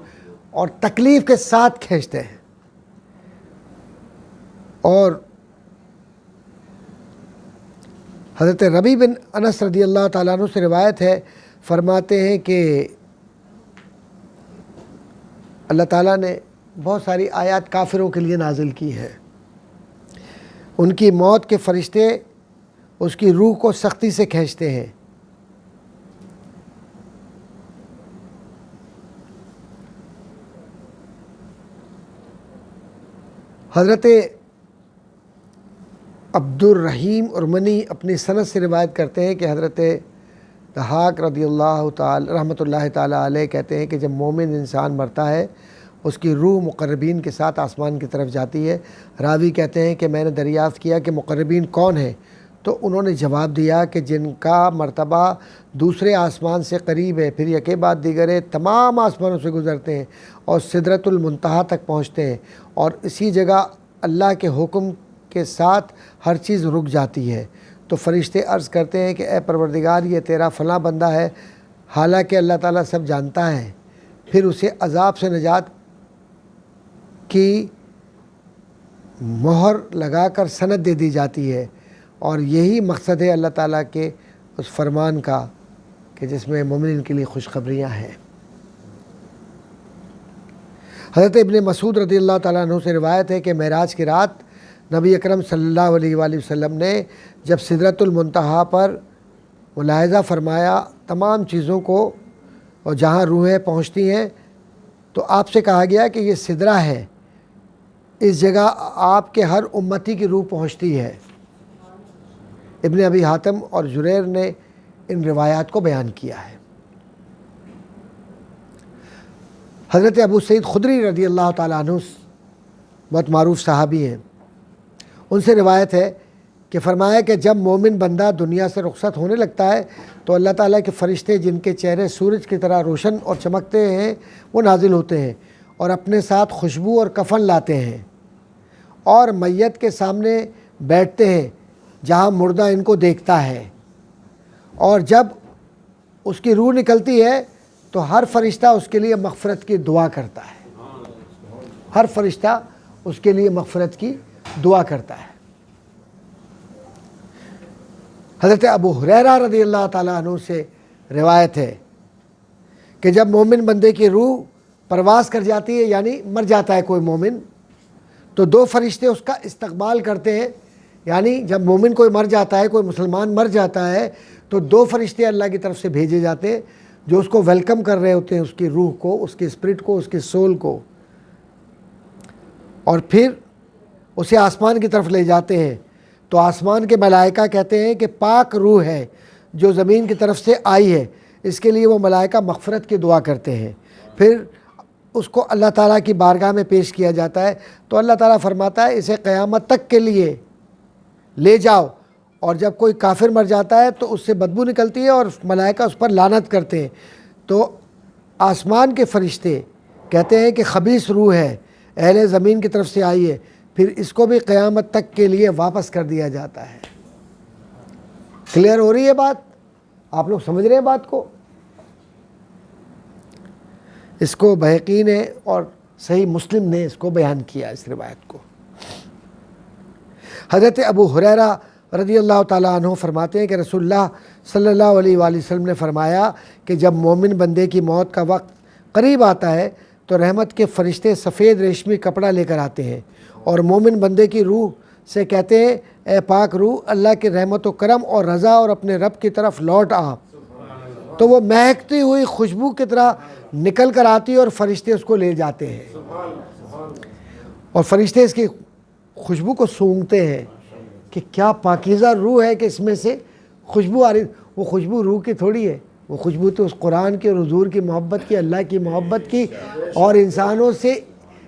اور تکلیف کے ساتھ کھینچتے ہیں۔ اور حضرت ربیع بن انس رضی اللہ تعالیٰ عنہ سے روایت ہے، فرماتے ہیں کہ اللہ تعالیٰ نے بہت ساری آیات کافروں کے لیے نازل کی ہیں. ان کی موت کے فرشتے اس کی روح کو سختی سے کھینچتے ہیں. حضرت عبد الرحیم ارمنی اپنی سند سے روایت کرتے ہیں کہ حضرت ضحاک رضی اللہ تعالی رحمۃ اللہ تعالیٰ علیہ کہتے ہیں کہ جب مومن انسان مرتا ہے اس کی روح مقربین کے ساتھ آسمان کی طرف جاتی ہے. راوی کہتے ہیں کہ میں نے دریافت کیا کہ مقربین کون ہیں؟ تو انہوں نے جواب دیا کہ جن کا مرتبہ دوسرے آسمان سے قریب ہے، پھر یکے بعد دیگرے تمام آسمانوں سے گزرتے ہیں اور سدرۃ المنتہا تک پہنچتے ہیں، اور اسی جگہ اللہ کے حکم کے ساتھ ہر چیز رک جاتی ہے. تو فرشتے عرض کرتے ہیں کہ اے پروردگار، یہ تیرا فلاں بندہ ہے، حالانکہ اللہ تعالیٰ سب جانتا ہے. پھر اسے عذاب سے نجات کی مہر لگا کر سند دے دی جاتی ہے، اور یہی مقصد ہے اللہ تعالیٰ کے اس فرمان کا کہ جس میں مومنین کے لیے خوشخبریاں ہیں. حضرت ابن مسعود رضی اللہ تعالیٰ عنہ سے روایت ہے کہ معراج کی رات نبی اکرم صلی اللہ علیہ وآلہ وسلم نے جب سدرۃ المنتہا پر ملاحظہ فرمایا تمام چیزوں کو اور جہاں روحیں پہنچتی ہیں، تو آپ سے کہا گیا کہ یہ سدرہ ہے، اس جگہ آپ کے ہر امتی کی روح پہنچتی ہے. ابن ابی حاتم اور جریر نے ان روایات کو بیان کیا ہے. حضرت ابو سعید خدری رضی اللہ تعالیٰ عنہ بہت معروف صحابی ہیں، ان سے روایت ہے کہ فرمایا کہ جب مومن بندہ دنیا سے رخصت ہونے لگتا ہے تو اللہ تعالیٰ کے فرشتے جن کے چہرے سورج کی طرح روشن اور چمکتے ہیں وہ نازل ہوتے ہیں اور اپنے ساتھ خوشبو اور کفن لاتے ہیں اور میت کے سامنے بیٹھتے ہیں جہاں مردہ ان کو دیکھتا ہے، اور جب اس کی روح نکلتی ہے تو ہر فرشتہ اس کے لیے مغفرت کی دعا کرتا ہے. ہر فرشتہ اس کے لیے مغفرت کی دعا کرتا ہے. حضرت ابو ہریرہ رضی اللہ تعالیٰ عنہ سے روایت ہے کہ جب مومن بندے کی روح پرواز کر جاتی ہے، یعنی مر جاتا ہے کوئی مومن، تو دو فرشتے اس کا استقبال کرتے ہیں. یعنی جب مومن کوئی مر جاتا ہے، کوئی مسلمان مر جاتا ہے، تو دو فرشتے اللہ کی طرف سے بھیجے جاتے ہیں جو اس کو ویلکم کر رہے ہوتے ہیں، اس کی روح کو، اس کی اسپرٹ کو، اس کی سول کو، اور پھر اسے آسمان کی طرف لے جاتے ہیں. تو آسمان کے ملائکہ کہتے ہیں کہ پاک روح ہے جو زمین کی طرف سے آئی ہے، اس کے لیے وہ ملائکہ مغفرت کی دعا کرتے ہیں. پھر اس کو اللہ تعالیٰ کی بارگاہ میں پیش کیا جاتا ہے، تو اللہ تعالیٰ فرماتا ہے اسے قیامت تک کے لیے لے جاؤ. اور جب کوئی کافر مر جاتا ہے تو اس سے بدبو نکلتی ہے اور ملائکہ اس پر لعنت کرتے ہیں. تو آسمان کے فرشتے کہتے ہیں کہ خبیث روح ہے، اہل زمین کی طرف سے آئی ہے، پھر اس کو بھی قیامت تک کے لیے واپس کر دیا جاتا ہے. کلیئر ہو رہی ہے بات؟ آپ لوگ سمجھ رہے ہیں بات کو؟ اس کو بہقی نے اور صحیح مسلم نے اس کو بیان کیا، اس روایت کو. حضرت ابو ہریرہ رضی اللہ تعالیٰ عنہ فرماتے ہیں کہ رسول اللہ صلی اللہ علیہ وآلہ وسلم نے فرمایا کہ جب مومن بندے کی موت کا وقت قریب آتا ہے تو رحمت کے فرشتے سفید ریشمی کپڑا لے کر آتے ہیں اور مومن بندے کی روح سے کہتے ہیں اے پاک روح، اللہ کی رحمت و کرم اور رضا اور اپنے رب کی طرف لوٹ آ. تو وہ مہکتی ہوئی خوشبو کی طرح نکل کر آتی ہے اور فرشتے اس کو لے جاتے ہیں، اور فرشتے اس کی خوشبو کو سونگھتے ہیں کہ کیا پاکیزہ روح ہے کہ اس میں سے خوشبو آ رہی. وہ خوشبو روح کی تھوڑی ہے، وہ خوشبو تو اس قرآن کی اور حضور کی محبت کی، اللہ کی محبت کی، اور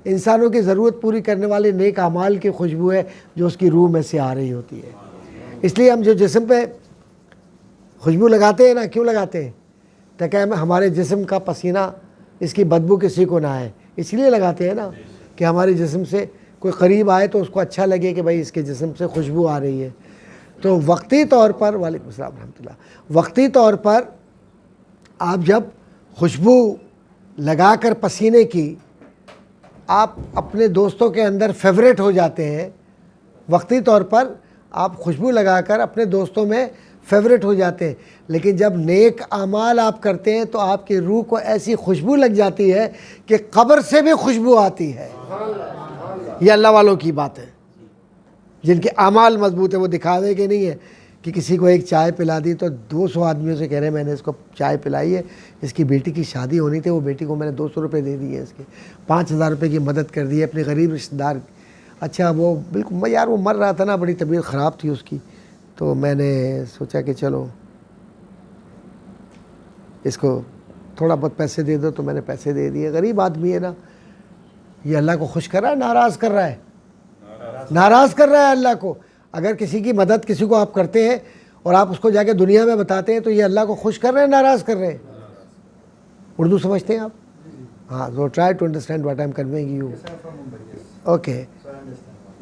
انسانوں کی ضرورت پوری کرنے والے نیک اعمال کی خوشبو ہے جو اس کی روح میں سے آ رہی ہوتی ہے. اس لیے ہم جو جسم پہ خوشبو لگاتے ہیں نا، کیوں لگاتے ہیں؟ تاکہ ہمارے جسم کا پسینہ، اس کی بدبو کسی کو نہ آئے، اس لیے لگاتے ہیں نا کہ ہمارے جسم سے کوئی قریب آئے تو اس کو اچھا لگے کہ بھائی اس کے جسم سے خوشبو آ رہی ہے. تو وقتی طور پر، وعلیکم السلام ورحمۃ اللہ، وقتی طور پر آپ جب خوشبو لگا کر پسینے کی آپ اپنے دوستوں کے اندر فیوریٹ ہو جاتے ہیں، وقتی طور پر آپ خوشبو لگا کر اپنے دوستوں میں فیوریٹ ہو جاتے ہیں. لیکن جب نیک اعمال آپ کرتے ہیں تو آپ کی روح کو ایسی خوشبو لگ جاتی ہے کہ قبر سے بھی خوشبو آتی ہے. یہ اللہ والوں کی بات ہے جن کے اعمال مضبوط ہیں. وہ دکھاوے کے نہیں ہے کہ کسی کو ایک چائے پلا دی تو 200 آدمیوں سے کہہ رہے ہیں میں نے اس کو چائے پلائی ہے, اس کی بیٹی کی شادی ہونی تھی, وہ بیٹی کو میں نے 200 روپے دے دیے, اس کے 5000 روپے کی مدد کر دی ہے اپنے غریب رشتہ دار. اچھا وہ بالکل یار وہ مر رہا تھا نا, بڑی طبیعت خراب تھی اس کی, تو میں نے سوچا کہ چلو اس کو تھوڑا بہت پیسے دے دو, تو میں نے پیسے دے دیے. غریب آدمی ہے نا, یہ اللہ کو خوش کر رہا ہے ناراض کر رہا ہے؟ ناراض کر رہا ہے اللہ کو. اگر کسی کی مدد کسی کو آپ کرتے ہیں اور آپ اس کو جا کے دنیا میں بتاتے ہیں تو یہ اللہ کو خوش کر رہے ہیں ناراض کر رہے ہیں؟ اردو سمجھتے ہیں آپ؟ ہاں, so try to understand what I'm conveying you. Okay.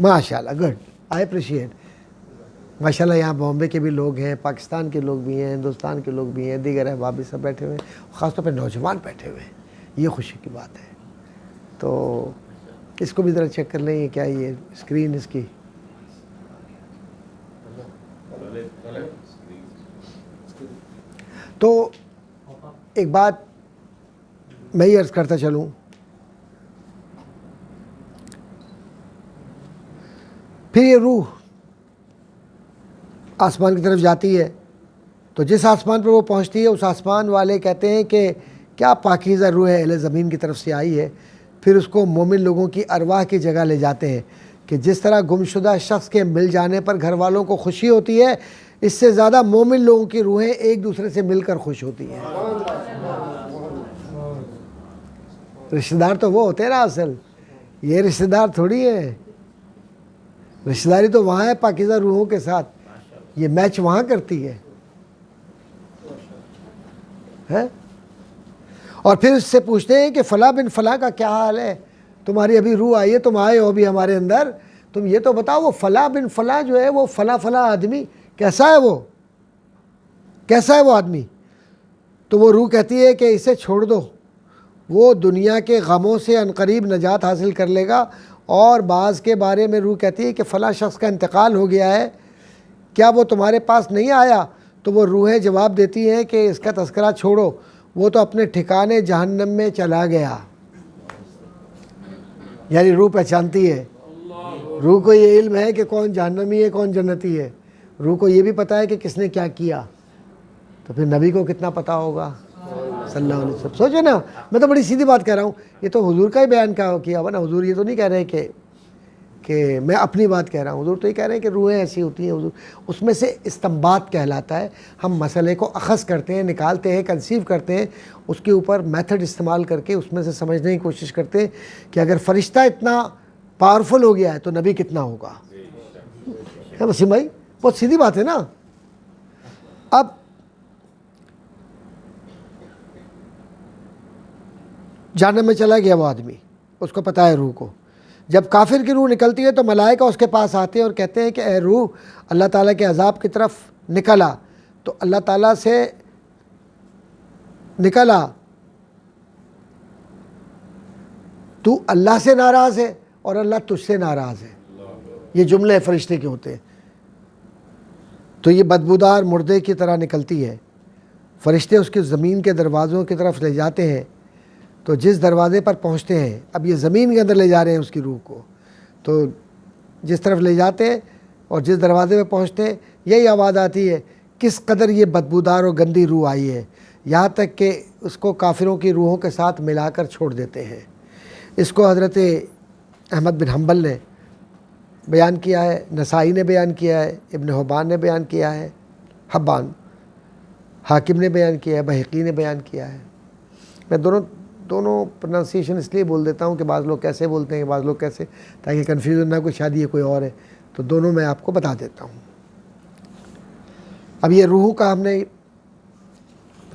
ماشاء اللہ, گڈ, آئی اپریشیٹ. ماشاء اللہ یہاں بامبے کے بھی لوگ ہیں, پاکستان کے لوگ بھی ہیں, ہندوستان کے لوگ بھی ہیں, دیگر احباب بھی سب بیٹھے ہوئے ہیں, خاص طور پہ نوجوان بیٹھے ہوئے ہیں. یہ خوشی کی بات ہے. تو اس کو بھی ذرا چیک کر لیں, یہ کیا یہ اسکرین اس کی. تو ایک بات میں ہی عرض کرتا چلوں, پھر یہ روح آسمان کی طرف جاتی ہے, تو جس آسمان پر وہ پہنچتی ہے اس آسمان والے کہتے ہیں کہ کیا پاکیزہ روح ہے, اہل زمین کی طرف سے آئی ہے. پھر اس کو مومن لوگوں کی ارواح کی جگہ لے جاتے ہیں کہ جس طرح گمشدہ شخص کے مل جانے پر گھر والوں کو خوشی ہوتی ہے, اس سے زیادہ مومن لوگوں کی روحیں ایک دوسرے سے مل کر خوش ہوتی ہیں. رشتہ دار تو وہ ہوتے ہیں نا اصل, یہ رشتہ دار تھوڑی ہے. رشتہ داری تو وہاں ہے پاکیزہ روحوں کے ساتھ, یہ میچ وہاں کرتی ہے. اور پھر اس سے پوچھتے ہیں کہ فلاں بن فلاں کا کیا حال ہے, تمہاری ابھی روح آئی ہے, تم آئے ہو ابھی ہمارے اندر, تم یہ تو بتاؤ وہ فلاں بن فلاں جو ہے وہ فلاں آدمی کیسا ہے, وہ کیسا ہے وہ آدمی. تو وہ روح کہتی ہے کہ اسے چھوڑ دو, وہ دنیا کے غموں سے عنقریب نجات حاصل کر لے گا. اور بعض کے بارے میں روح کہتی ہے کہ فلاں شخص کا انتقال ہو گیا ہے, کیا وہ تمہارے پاس نہیں آیا؟ تو وہ روحیں جواب دیتی ہیں کہ اس کا تذکرہ چھوڑو, وہ تو اپنے ٹھکانے جہنم میں چلا گیا. یعنی روح پہچانتی ہے, روح کو یہ علم ہے کہ کون جہنمی ہے کون جنتی ہے. روح کو یہ بھی پتہ ہے کہ کس نے کیا کیا, تو پھر نبی کو کتنا پتہ ہوگا صلی اللہ علیہ وسلم. سوچو نا, میں تو بڑی سیدھی بات کہہ رہا ہوں, یہ تو حضور کا ہی بیان کیا ہوا نا. حضور یہ تو نہیں کہہ رہے کہ میں اپنی بات کہہ رہا ہوں, حضور تو یہ کہہ رہے ہیں کہ روحیں ایسی ہوتی ہیں. حضور اس میں سے استنباط کہلاتا ہے, ہم مسئلے کو اخذ کرتے ہیں, نکالتے ہیں, کنسیو کرتے ہیں, اس کے اوپر میتھڈ استعمال کر کے اس میں سے سمجھنے کی کوشش کرتے ہیں کہ اگر فرشتہ اتنا پاورفل ہو گیا ہے تو نبی کتنا ہوگا. وسیم بھائی بہت سیدھی بات ہے نا. اب جہنم میں چلا گیا وہ آدمی, اس کو پتہ ہے روح کو. جب کافر کی روح نکلتی ہے تو ملائکہ اس کے پاس آتے ہیں اور کہتے ہیں کہ اے روح, اللہ تعالیٰ کے عذاب کی طرف نکلا. تو اللہ تعالیٰ سے نکلا, تو اللہ سے ناراض ہے اور اللہ تجھ سے ناراض ہے. یہ جملے فرشتے کے ہوتے ہیں. تو یہ بدبودار مردے کی طرح نکلتی ہے. فرشتے اس کے زمین کے دروازوں کی طرف لے جاتے ہیں. تو جس دروازے پر پہنچتے ہیں, اب یہ زمین کے اندر لے جا رہے ہیں اس کی روح کو, تو جس طرف لے جاتے ہیں اور جس دروازے پہ پہنچتے ہیں یہی آواز آتی ہے کس قدر یہ بدبودار اور گندی روح آئی ہے, یہاں تک کہ اس کو کافروں کی روحوں کے ساتھ ملا کر چھوڑ دیتے ہیں. اس کو حضرت احمد بن حنبل نے بیان کیا ہے, نسائی نے بیان کیا ہے, ابن حبان نے بیان کیا ہے, حاکم نے بیان کیا ہے, بہقی نے بیان کیا ہے. میں دونوں پروننسیشن اس لیے بول دیتا ہوں کہ بعض لوگ کیسے بولتے ہیں, بعض لوگ کیسے, تاکہ کنفیوژن نہ کوئی شادی ہے کوئی اور ہے, تو دونوں میں آپ کو بتا دیتا ہوں. اب یہ روح کا ہم نے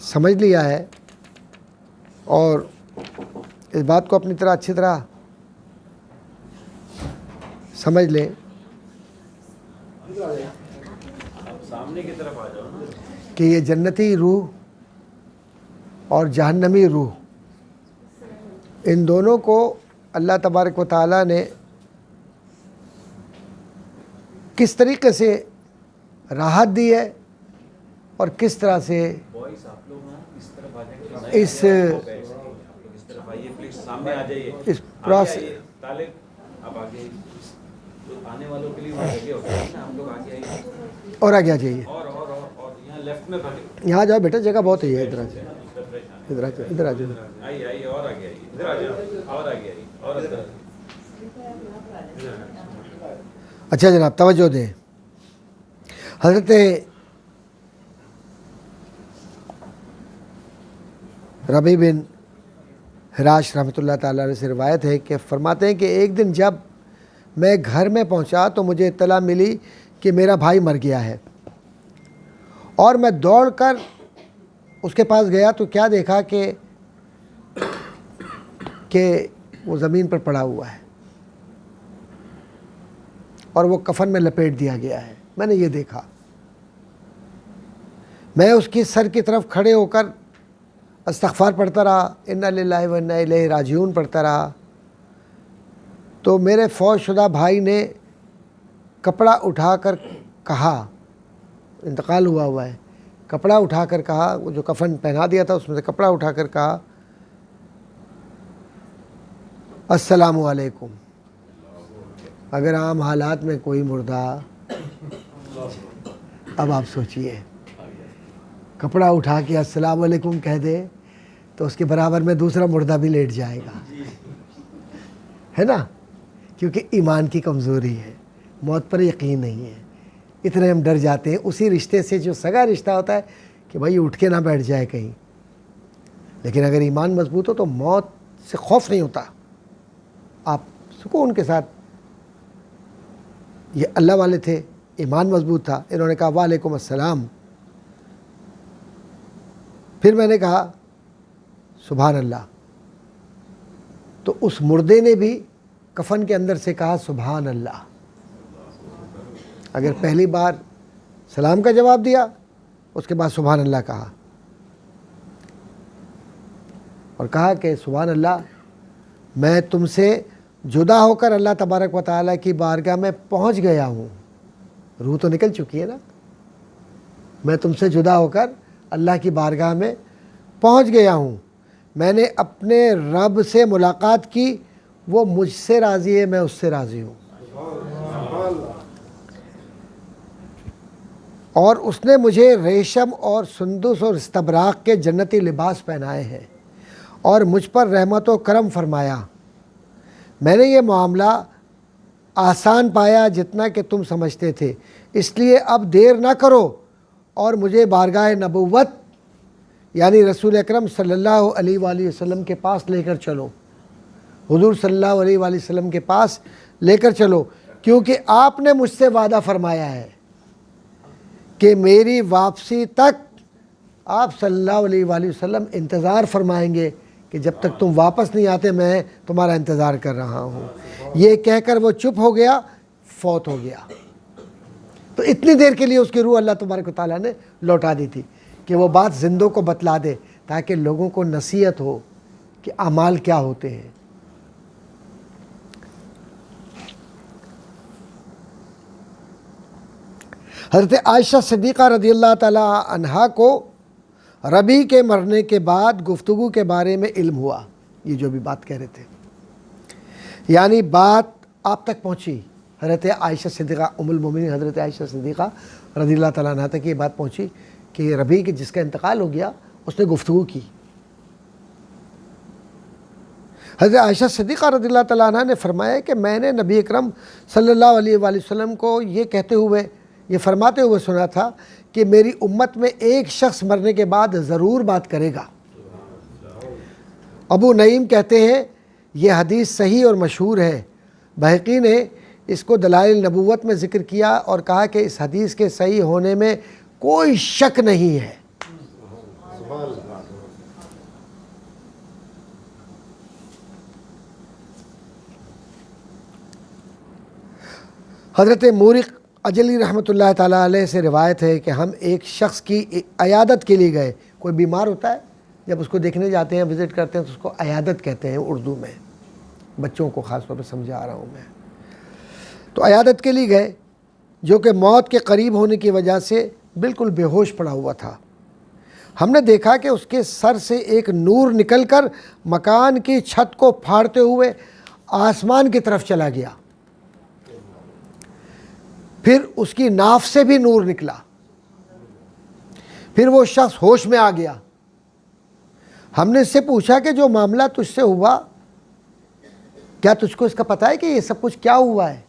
سمجھ لیا ہے, اور اس بات کو اپنی طرح اچھی طرح سمجھ لیں کہ یہ جنتی روح اور جہنمی روح, ان دونوں کو اللہ تبارک و تعالیٰ نے کس طریقے سے راحت دی ہے اور کس طرح سے اس اور آگے آ جائیے, یہاں جاؤ بیٹا, جگہ بہت ہے, ادھر آ جائے, ادھر آ جائے, ادھر آ جائے. اچھا جناب توجہ دیں. حضرت ربیع بن حراش رحمۃ اللہ تعالیٰ علیہ سے روایت ہے کہ فرماتے ہیں کہ ایک دن جب میں گھر میں پہنچا تو مجھے اطلاع ملی کہ میرا بھائی مر گیا ہے, اور میں دوڑ کر اس کے پاس گیا تو کیا دیکھا کہ وہ زمین پر پڑا ہوا ہے اور وہ کفن میں لپیٹ دیا گیا ہے. میں نے یہ دیکھا, میں اس کی سر کی طرف کھڑے ہو کر استغفار پڑھتا رہا, انا للہ و انا الیہ راجعون پڑھتا رہا. تو میرے فوت شدہ بھائی نے کپڑا اٹھا کر کہا, انتقال ہوا ہے, کپڑا اٹھا کر کہا, وہ جو کفن پہنا دیا تھا اس میں سے کپڑا اٹھا کر کہا, السلام علیکم. اگر عام حالات میں کوئی مردہ, اب آپ سوچئے, کپڑا اٹھا کے السلام علیکم کہہ دے تو اس کے برابر میں دوسرا مردہ بھی لیٹ جائے گا, ہے نا, کیونکہ ایمان کی کمزوری ہے, موت پر یقین نہیں ہے, اتنے ہم ڈر جاتے ہیں اسی رشتے سے جو سگا رشتہ ہوتا ہے کہ بھائی اٹھ کے نہ بیٹھ جائے کہیں. لیکن اگر ایمان مضبوط ہو تو موت سے خوف نہیں ہوتا, آپ سکون کے ساتھ. یہ اللہ والے تھے, ایمان مضبوط تھا, انہوں نے کہا وعلیکم السلام. پھر میں نے کہا سبحان اللہ, تو اس مردے نے بھی کفن کے اندر سے کہا سبحان اللہ. اگر پہلی بار سلام کا جواب دیا, اس کے بعد سبحان اللہ کہا, اور کہا کہ سبحان اللہ, میں تم سے جدا ہو کر اللہ تبارک و تعالیٰ کی بارگاہ میں پہنچ گیا ہوں. روح تو نکل چکی ہے نا, میں تم سے جدا ہو کر اللہ کی بارگاہ میں پہنچ گیا ہوں. میں نے اپنے رب سے ملاقات کی, وہ مجھ سے راضی ہے, میں اس سے راضی ہوں. اور اس نے مجھے ریشم اور سندس اور استبراق کے جنتی لباس پہنائے ہیں اور مجھ پر رحمت و کرم فرمایا. میں نے یہ معاملہ آسان پایا جتنا کہ تم سمجھتے تھے, اس لیے اب دیر نہ کرو اور مجھے بارگاہ نبوت یعنی رسول اکرم صلی اللہ علیہ وآلہ وسلم کے پاس لے کر چلو. حضور صلی اللہ علیہ وآلہ وسلم کے پاس لے کر چلو, کیونکہ آپ نے مجھ سے وعدہ فرمایا ہے کہ میری واپسی تک آپ صلی اللہ علیہ وآلہ وسلم انتظار فرمائیں گے کہ جب تک تم واپس نہیں آتے میں تمہارا انتظار کر رہا ہوں. یہ کہہ کر وہ چپ ہو گیا, فوت ہو گیا. تو اتنی دیر کے لیے اس کی روح اللہ تبارک و تعالیٰ نے لوٹا دی تھی کہ وہ بات زندوں کو بتلا دے, تاکہ لوگوں کو نصیحت ہو کہ اعمال کیا ہوتے ہیں. حضرت عائشہ صدیقہ رضی اللہ تعالیٰ عنہا کو ربیع کے مرنے کے بعد گفتگو کے بارے میں علم ہوا. یہ جو بھی بات کہہ رہے تھے, یعنی بات آپ تک پہنچی. حضرت عائشہ صدیقہ ام المومنین حضرت عائشہ صدیقہ رضی اللہ تعالیٰ عنہا تک یہ بات پہنچی کہ ربیع کے جس کا انتقال ہو گیا اس نے گفتگو کی. حضرت عائشہ صدیقہ رضی اللہ تعالیٰ عنہ نے فرمایا کہ میں نے نبی اکرم صلی اللہ علیہ وآلہ وسلم کو یہ فرماتے ہوئے سنا تھا کہ میری امت میں ایک شخص مرنے کے بعد ضرور بات کرے گا. ابو نعیم کہتے ہیں یہ حدیث صحیح اور مشہور ہے. بہقی نے اس کو دلائل نبوت میں ذکر کیا اور کہا کہ اس حدیث کے صحیح ہونے میں کوئی شک نہیں ہے. حضرت مورق اجلی رحمۃ اللہ تعالیٰ علیہ سے روایت ہے کہ ہم ایک شخص کی عیادت کے لیے گئے. کوئی بیمار ہوتا ہے, جب اس کو دیکھنے جاتے ہیں, وزٹ کرتے ہیں, تو اس کو عیادت کہتے ہیں اردو میں. بچوں کو خاص طور پہ سمجھا رہا ہوں میں. تو عیادت کے لیے گئے, جو کہ موت کے قریب ہونے کی وجہ سے بالکل بے ہوش پڑا ہوا تھا. ہم نے دیکھا کہ اس کے سر سے ایک نور نکل کر مکان کی چھت کو پھاڑتے ہوئے آسمان کی طرف چلا گیا. پھر اس کی ناف سے بھی نور نکلا. پھر وہ شخص ہوش میں آ گیا. ہم نے اس سے پوچھا کہ جو معاملہ تجھ سے ہوا کیا تجھ کو اس کا پتہ ہے کہ یہ سب کچھ کیا ہوا ہے؟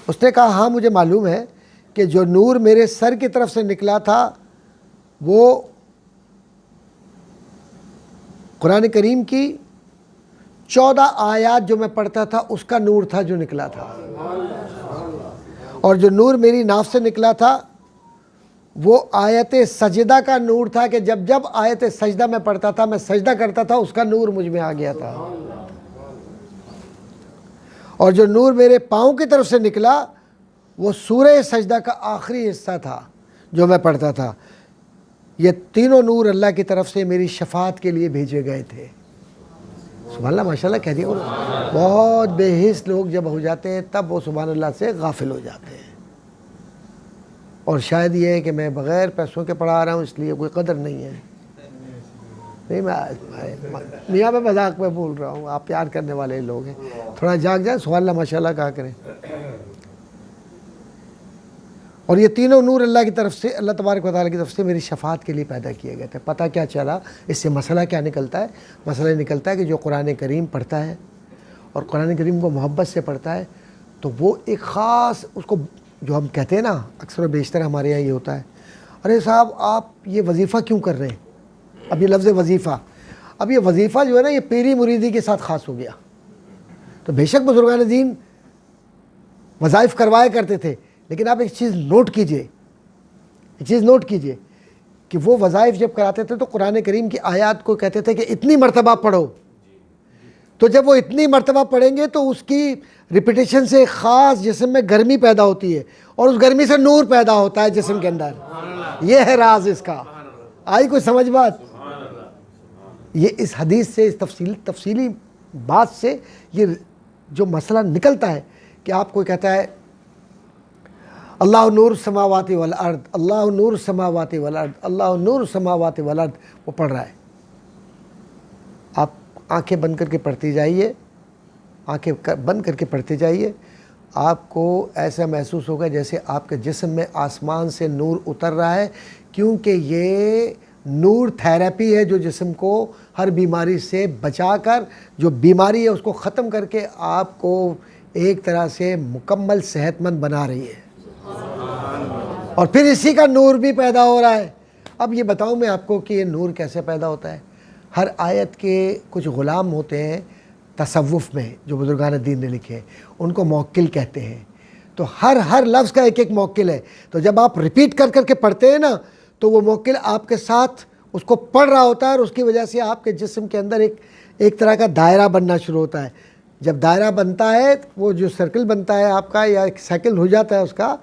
اس نے کہا ہاں مجھے معلوم ہے کہ جو نور میرے سر کی طرف سے نکلا تھا وہ قرآن کریم کی 14 آیات جو میں پڑھتا تھا اس کا نور تھا جو نکلا تھا. اور جو نور میری ناف سے نکلا تھا وہ آیت سجدہ کا نور تھا کہ جب جب آیت سجدہ میں پڑھتا تھا میں سجدہ کرتا تھا اس کا نور مجھ میں آ گیا تھا. اور جو نور میرے پاؤں کی طرف سے نکلا وہ سورہ سجدہ کا آخری حصہ تھا جو میں پڑھتا تھا. یہ تینوں نور اللہ کی طرف سے میری شفاعت کے لیے بھیجے گئے تھے. سبحان اللہ، ماشاء اللہ کہہ دیا. بہت بے حس لوگ جب ہو جاتے ہیں تب وہ سبحان اللہ سے غافل ہو جاتے ہیں. اور شاید یہ ہے کہ میں بغیر پیسوں کے پڑھا رہا ہوں اس لیے کوئی قدر نہیں ہے. نہیں میں میاں میں مذاق میں بول رہا ہوں، آپ پیار کرنے والے لوگ ہیں، تھوڑا جاگ جائیں. سبحان اللہ ماشاء اللہ کہا کریں. اور یہ تینوں نور اللہ کی طرف سے، اللہ تبارک و تعالیٰ کی طرف سے میری شفاعت کے لیے پیدا کیے گئے تھے. پتہ کیا چلا اس سے؟ مسئلہ کیا نکلتا ہے؟ مسئلہ نکلتا ہے کہ جو قرآن کریم پڑھتا ہے اور قرآن کریم کو محبت سے پڑھتا ہے تو وہ ایک خاص اس کو، جو ہم کہتے ہیں نا اکثر و بیشتر ہمارے یہاں یہ ہوتا ہے، ارے صاحب آپ یہ وظیفہ کیوں کر رہے ہیں؟ اب یہ لفظ وظیفہ، اب یہ وظیفہ جو ہے نا یہ پیری مریدی کے ساتھ خاص ہو گیا. تو بے شک بزرگان دین وظائف کروایا کرتے تھے، لیکن آپ ایک چیز نوٹ کیجئے، کہ وہ وظائف جب کراتے تھے تو قرآن کریم کی آیات کو کہتے تھے کہ اتنی مرتبہ پڑھو. تو جب وہ اتنی مرتبہ پڑھیں گے تو اس کی ریپیٹیشن سے خاص جسم میں گرمی پیدا ہوتی ہے اور اس گرمی سے نور پیدا ہوتا ہے جسم کے اندر. یہ ہے راز اس کا. آئی کوئی سمجھ بات؟ یہ اس حدیث سے، اس تفصیلی بات سے یہ جو مسئلہ نکلتا ہے کہ آپ کو کہتا ہے اللہ نور السماوات والارض، اللہ نور السماوات والارض، اللہ نور السماوات والارض، وہ پڑھ رہا ہے. آپ آنکھیں بند کر کے پڑھتے جائیے، آنکھیں بند کر کے پڑھتے جائیے، آپ کو ایسا محسوس ہوگا جیسے آپ کے جسم میں آسمان سے نور اتر رہا ہے. کیونکہ یہ نور تھیراپی ہے جو جسم کو ہر بیماری سے بچا کر، جو بیماری ہے اس کو ختم کر کے آپ کو ایک طرح سے مکمل صحت مند بنا رہی ہے. اور پھر اسی کا نور بھی پیدا ہو رہا ہے. اب یہ بتاؤں میں آپ کو کہ یہ نور کیسے پیدا ہوتا ہے. ہر آیت کے کچھ غلام ہوتے ہیں تصوف میں جو بزرگان دین نے لکھے، ان کو موکل کہتے ہیں. تو ہر لفظ کا ایک موکل ہے. تو جب آپ ریپیٹ کر کر کے پڑھتے ہیں نا تو وہ موکل آپ کے ساتھ اس کو پڑھ رہا ہوتا ہے اور اس کی وجہ سے آپ کے جسم کے اندر ایک طرح کا دائرہ بننا شروع ہوتا ہے. جب دائرہ بنتا ہے، وہ جو سرکل بنتا ہے آپ کا یا ایک سائیکل ہو جاتا ہے اس کا،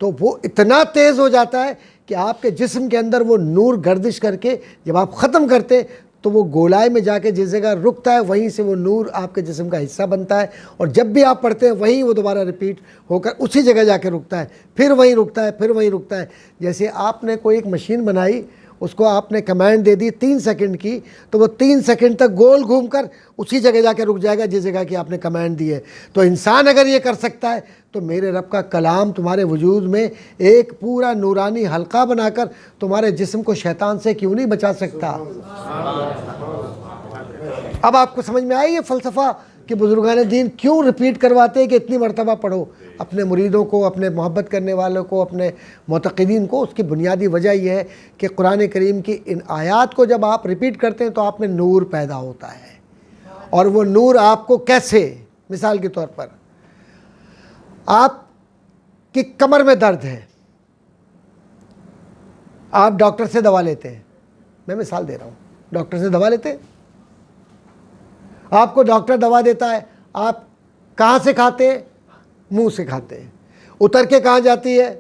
تو وہ اتنا تیز ہو جاتا ہے کہ آپ کے جسم کے اندر وہ نور گردش کر کے جب آپ ختم کرتے تو وہ گولائے میں جا کے جس جگہ رکتا ہے وہیں سے وہ نور آپ کے جسم کا حصہ بنتا ہے. اور جب بھی آپ پڑھتے ہیں وہیں وہ دوبارہ ریپیٹ ہو کر اسی جگہ جا کے رکتا ہے، پھر وہیں رکتا ہے، پھر وہیں رکتا ہے. جیسے آپ نے کوئی ایک مشین بنائی، اس کو آپ نے کمانڈ دے دی 3 سیکنڈ کی، تو وہ 3 سیکنڈ تک گول گھوم کر اسی جگہ جا کے رک جائے گا جس جگہ کی آپ نے کمانڈ دی ہے. تو انسان اگر یہ کر سکتا ہے تو میرے رب کا کلام تمہارے وجود میں ایک پورا نورانی حلقہ بنا کر تمہارے جسم کو شیطان سے کیوں نہیں بچا سکتا؟ اب آپ کو سمجھ میں آئی یہ فلسفہ کہ بزرگان دین کیوں ریپیٹ کرواتے ہیں کہ اتنی مرتبہ پڑھو اپنے مریدوں کو، اپنے محبت کرنے والوں کو، اپنے معتقدین کو. اس کی بنیادی وجہ یہ ہے کہ قرآن کریم کی ان آیات کو جب آپ ریپیٹ کرتے ہیں تو آپ میں نور پیدا ہوتا ہے. اور وہ نور آپ کو کیسے؟ مثال کے طور پر آپ کی کمر میں درد ہے، آپ ڈاکٹر سے دوا لیتے ہیں. میں مثال دے رہا ہوں، ڈاکٹر سے دوا لیتے ہیں، آپ کو ڈاکٹر دوا دیتا ہے، آپ کہاں سے کھاتے ہیں؟ منہ سے کھاتے ہیں. اتر کے کہاں جاتی ہے؟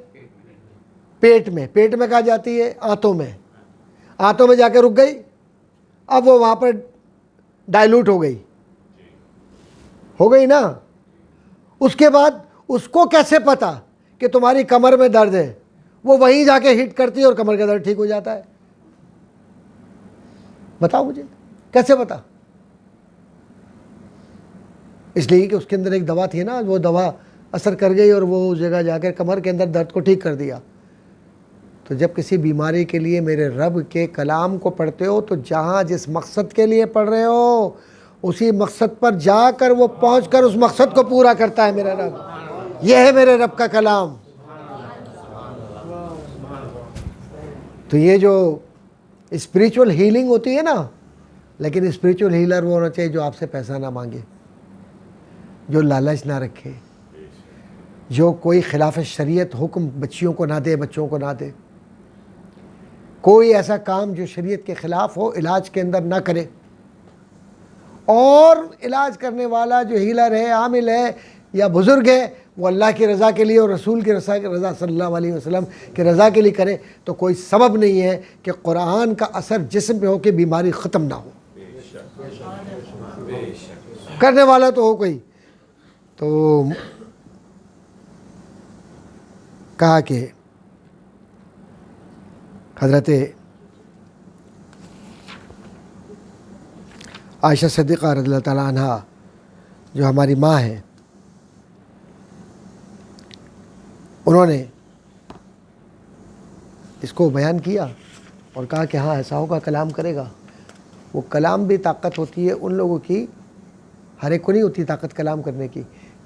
پیٹ میں. پیٹ میں کہاں جاتی ہے؟ آنتوں میں. آنتوں میں جا کے رک گئی. اب وہ وہاں پر ڈائلوٹ ہو گئی نا. اس کے بعد اس کو کیسے پتا کہ تمہاری کمر میں درد ہے؟ وہ وہیں جا کے ہٹ کرتی ہے اور کمر کا درد ٹھیک ہو جاتا ہے. بتاؤ مجھے کیسے بتا؟ اس لیے کہ اس کے اندر ایک دوا تھی نا, وہ دوا اثر کر گئی اور وہ اس جگہ جا کر کمر کے اندر درد کو ٹھیک کر دیا. تو جب کسی بیماری کے لیے میرے رب کے کلام کو پڑھتے ہو تو جہاں جس مقصد کے لیے پڑھ رہے ہو اسی مقصد پر جا کر وہ پہنچ کر اس مقصد کو پورا کرتا ہے میرا رب. یہ ہے میرے رب کا کلام. تو یہ جو اسپریچول ہیلنگ ہوتی ہے نا, لیکن اسپریچول ہیلر وہ ہونا چاہیے جو آپ سے پیسہ نہ مانگے, جو لالچ نہ رکھے, جو کوئی خلاف شریعت حکم بچیوں کو نہ دے, بچوں کو نہ دے, کوئی ایسا کام جو شریعت کے خلاف ہو علاج کے اندر نہ کرے. اور علاج کرنے والا جو ہیلر ہے, عامل ہے یا بزرگ ہے, وہ اللہ کی رضا کے لیے اور رسول کی رضا صلی اللہ علیہ وسلم کی رضا کے لیے کرے, تو کوئی سبب نہیں ہے کہ قرآن کا اثر جسم پہ ہو کہ بیماری ختم نہ ہو. کرنے والا تو ہو کوئی. تو کہا کہ حضرت عائشہ صدیقہ رضی اللہ تعالیٰ عنہ جو ہماری ماں ہے, انہوں نے اس کو بیان کیا اور کہا کہ ہاں ایسا ہوگا, کلام کرے گا. وہ کلام بھی طاقت ہوتی ہے ان لوگوں کی, ہر ایک کو نہیں ہوتی طاقت کلام کرنے کی.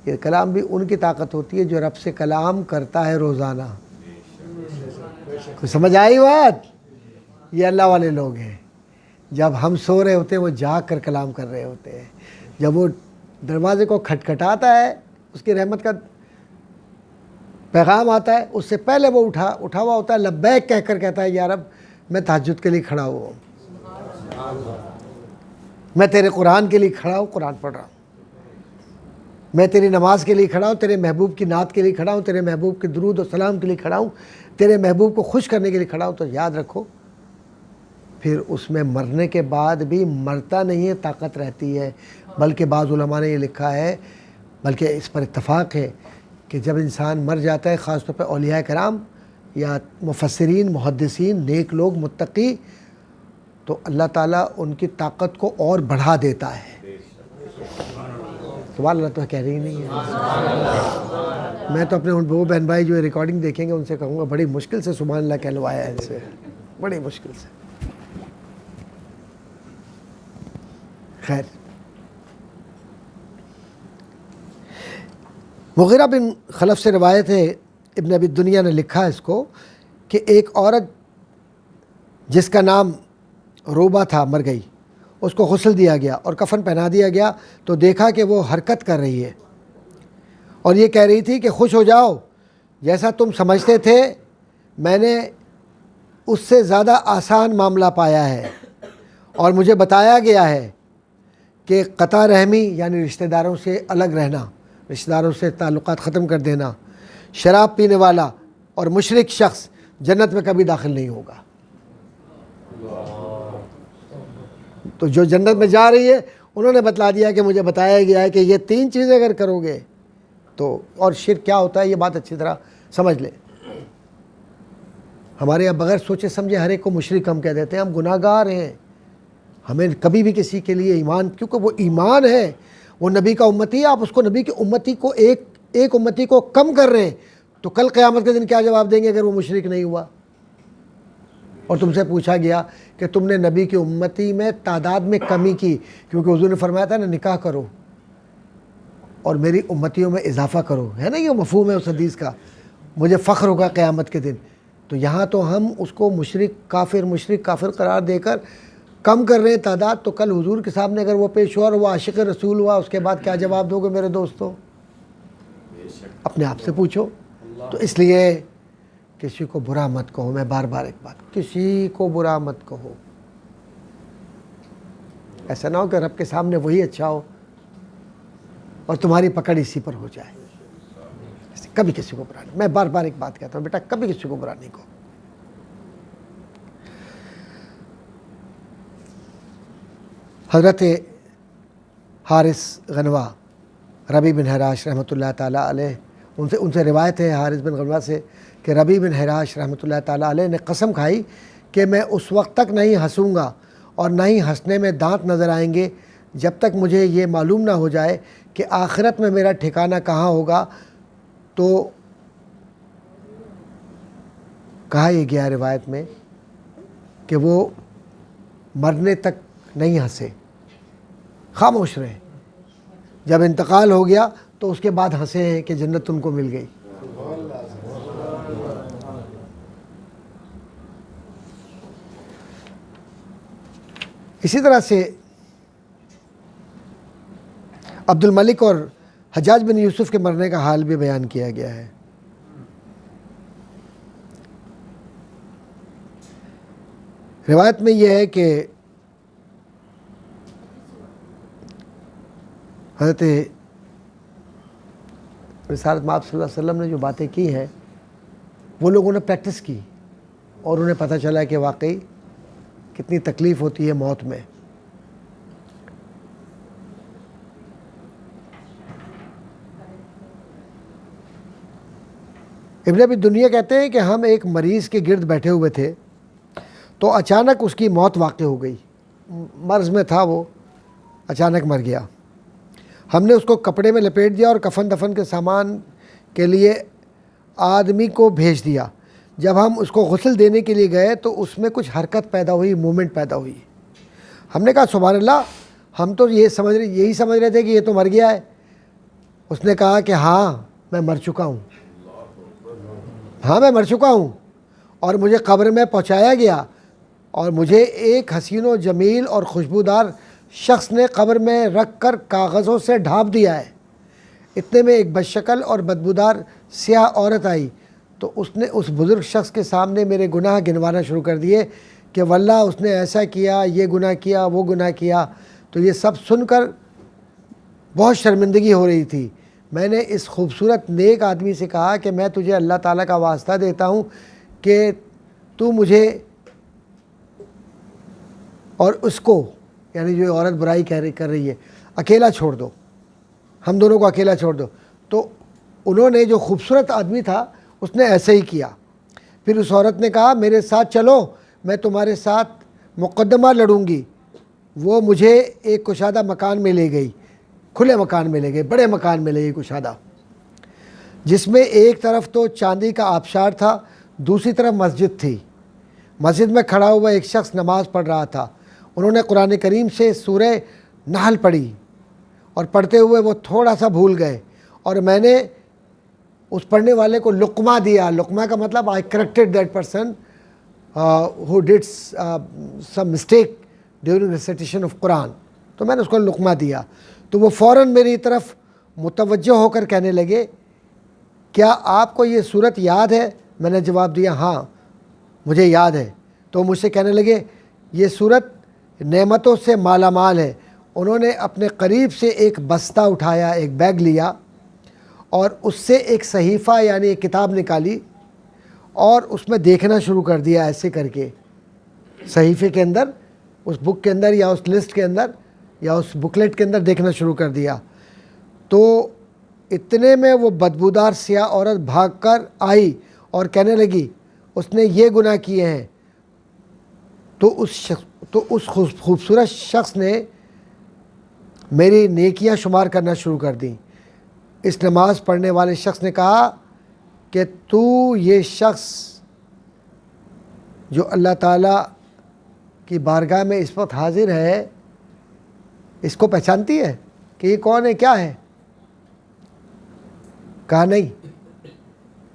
یہ کلام بھی ان کی طاقت ہوتی ہے جو رب سے کلام کرتا ہے روزانہ. کوئی سمجھ آئی بات؟ یہ اللہ والے لوگ ہیں. جب ہم سو رہے ہوتے ہیں وہ جاگ کر کلام کر رہے ہوتے ہیں. جب وہ دروازے کو کھٹکھٹاتا ہے, اس کی رحمت کا پیغام آتا ہے, اس سے پہلے وہ اٹھا ہوا ہوتا ہے, لبیک کہہ کر کہتا ہے یا رب میں تہجد کے لیے کھڑا ہوں, میں تیرے قرآن کے لیے کھڑا ہوں, قرآن پڑھ رہا ہوں, میں تیری نماز کے لیے کھڑا ہوں, تیرے محبوب کی نعت کے لیے کھڑا ہوں, تیرے محبوب کے درود و سلام کے لیے کھڑا ہوں, تیرے محبوب کو خوش کرنے کے لیے کھڑا ہوں. تو یاد رکھو پھر اس میں مرنے کے بعد بھی مرتا نہیں ہے, طاقت رہتی ہے. بلکہ بعض علماء نے یہ لکھا ہے, بلکہ اس پر اتفاق ہے کہ جب انسان مر جاتا ہے, خاص طور پہ اولیاء کرام یا مفسرین, محدثین, نیک لوگ, متقی, تو اللہ تعالیٰ ان کی طاقت کو اور بڑھا دیتا ہے. سبحان اللہ تو کہہ رہی نہیں ہے. میں تو اپنے ان وہ بہن بھائی جو ریکارڈنگ دیکھیں گے ان سے کہوں گا بڑی مشکل سے سبحان اللہ کہلوایا ہے ان سے, بڑی مشکل سے. خیر, مغیرہ بن خلف سے روایت ہے, ابن ابی دنیا نے لکھا اس کو کہ ایک عورت جس کا نام روبہ تھا مر گئی. اس کو غسل دیا گیا اور کفن پہنا دیا گیا تو دیکھا کہ وہ حرکت کر رہی ہے اور یہ کہہ رہی تھی کہ خوش ہو جاؤ, جیسا تم سمجھتے تھے میں نے اس سے زیادہ آسان معاملہ پایا ہے, اور مجھے بتایا گیا ہے کہ قطع رحمی یعنی رشتہ داروں سے الگ رہنا, رشتہ داروں سے تعلقات ختم کر دینا, شراب پینے والا اور مشرک شخص جنت میں کبھی داخل نہیں ہوگا. تو جو جنت میں جا رہی ہے انہوں نے بتلا دیا کہ مجھے بتایا گیا ہے کہ یہ 3 چیزیں اگر کرو گے تو. اور شرک کیا ہوتا ہے یہ بات اچھی طرح سمجھ لیں. ہمارے یہاں بغیر سوچے سمجھے ہر ایک کو مشرک ہم کہہ دیتے ہیں, ہم گناہ گار ہیں. ہمیں کبھی بھی کسی کے لیے ایمان, کیونکہ وہ ایمان ہے, وہ نبی کا امتی ہے, آپ اس کو نبی کی امتی کو ایک امتی کو کم کر رہے ہیں, تو کل قیامت کے دن کیا جواب دیں گے اگر وہ مشرک نہیں ہوا؟ اور تم سے پوچھا گیا کہ تم نے نبی کی امتی میں تعداد میں کمی کی, کیونکہ حضور نے فرمایا تھا نا نکاح کرو اور میری امتیوں میں اضافہ کرو, ہے نا یہ مفہوم ہے اس حدیث کا, مجھے فخر ہوگا قیامت کے دن. تو یہاں تو ہم اس کو مشرک کافر قرار دے کر کم کر رہے ہیں تعداد, تو کل حضور کے سامنے اگر وہ پیش ہوا اور وہ عاشق رسول ہوا, اس کے بعد کیا جواب دو گے میرے دوستو؟ اپنے آپ سے پوچھو. تو اس لیے کسی کو برا مت کہو, میں بار بار ایک بات, کسی کو برا مت کہو. ایسا نہ ہو کہ رب کے سامنے وہی اچھا ہو اور تمہاری پکڑ اسی پر ہو جائے. کبھی کسی کو برا نہیں, میں بار بار ایک بات کہتا ہوں, بیٹا کبھی کسی کو برا نہیں کہو. حضرت حارث غنوہ ربیع بن حراش رحمۃ اللہ تعالیٰ علیہ ان سے روایت ہے حارث بن غنوہ سے کہ ربی بن حراش رحمۃ اللہ تعالیٰ علیہ نے قسم کھائی کہ میں اس وقت تک نہیں ہنسوں گا اور نہ ہی ہنسنے میں دانت نظر آئیں گے جب تک مجھے یہ معلوم نہ ہو جائے کہ آخرت میں میرا ٹھکانہ کہاں ہوگا. تو کہا یہ گیا روایت میں کہ وہ مرنے تک نہیں ہنسے, خاموش رہے. جب انتقال ہو گیا تو اس کے بعد ہنسے ہیں کہ جنت ان کو مل گئی. اسی طرح سے عبد الملک اور حجاج بن یوسف کے مرنے کا حال بھی بیان کیا گیا ہے. روایت میں یہ ہے کہ حضرت رسالت مآب صلی اللہ علیہ وسلم نے جو باتیں کی ہیں وہ لوگوں نے پریکٹس کی اور انہیں پتہ چلا کہ واقعی کتنی تکلیف ہوتی ہے موت میں. ابن ابی دنیا کہتے ہیں کہ ہم ایک مریض کے گرد بیٹھے ہوئے تھے تو اچانک اس کی موت واقع ہو گئی. مرض میں تھا وہ, اچانک مر گیا. ہم نے اس کو کپڑے میں لپیٹ دیا اور کفن دفن کے سامان کے لیے آدمی کو بھیج دیا. جب ہم اس کو غسل دینے کے لیے گئے تو اس میں کچھ حرکت پیدا ہوئی, موومنٹ پیدا ہوئی. ہم نے کہا سبحان اللہ, ہم تو یہی سمجھ رہے تھے کہ یہ تو مر گیا ہے. اس نے کہا کہ ہاں میں مر چکا ہوں, میں مر چکا ہوں اور مجھے قبر میں پہنچایا گیا اور مجھے ایک حسین و جمیل اور خوشبودار شخص نے قبر میں رکھ کر کاغذوں سے ڈھانپ دیا ہے. اتنے میں ایک بدشکل اور بدبودار سیاہ عورت آئی تو اس نے اس بزرگ شخص کے سامنے میرے گناہ گنوانا شروع کر دیے کہ واللہ اس نے ایسا کیا, یہ گناہ کیا, وہ گناہ کیا. تو یہ سب سن کر بہت شرمندگی ہو رہی تھی. میں نے اس خوبصورت نیک آدمی سے کہا کہ میں تجھے اللہ تعالیٰ کا واسطہ دیتا ہوں کہ تو مجھے اور اس کو, یعنی جو عورت برائی کر رہی ہے, اکیلا چھوڑ دو, ہم دونوں کو اکیلا چھوڑ دو. تو انہوں نے, جو خوبصورت آدمی تھا, اس نے ایسے ہی کیا. پھر اس عورت نے کہا میرے ساتھ چلو, میں تمہارے ساتھ مقدمہ لڑوں گی. وہ مجھے ایک کشادہ مکان میں لے گئی, کھلے مکان میں لے گئی, بڑے مکان میں لے گئی کشادہ, جس میں ایک طرف تو چاندی کا آبشار تھا, دوسری طرف مسجد تھی. مسجد میں کھڑا ہوا ایک شخص نماز پڑھ رہا تھا. انہوں نے قرآن کریم سے سورہ نحل پڑھی اور پڑھتے ہوئے وہ تھوڑا سا بھول گئے اور میں نے اس پڑھنے والے کو لقمہ دیا. لقمہ کا مطلب I corrected that person who did some mistake during recitation of Quran. تو میں نے اس کو لقمہ دیا تو وہ فوراً میری طرف متوجہ ہو کر کہنے لگے کیا آپ کو یہ صورت یاد ہے؟ میں نے جواب دیا ہاں مجھے یاد ہے. تو مجھ سے کہنے لگے یہ صورت نعمتوں سے مالا مال ہے. انہوں نے اپنے قریب سے ایک بستہ اٹھایا, ایک بیگ لیا اور اس سے ایک صحیفہ یعنی ایک کتاب نکالی اور اس میں دیکھنا شروع کر دیا ایسے کر کے. صحیفے کے اندر, اس بک کے اندر یا اس لسٹ کے اندر یا اس بکلیٹ کے اندر دیکھنا شروع کر دیا. تو اتنے میں وہ بدبودار سیاہ عورت بھاگ کر آئی اور کہنے لگی اس نے یہ گناہ کیے ہیں. تو اس خوبصورت شخص نے میری نیکیاں شمار کرنا شروع کر دیں. اس نماز پڑھنے والے شخص نے کہا کہ تو یہ شخص جو اللہ تعالیٰ کی بارگاہ میں اس وقت حاضر ہے, اس کو پہچانتی ہے کہ یہ کون ہے, کیا ہے؟ کہا نہیں.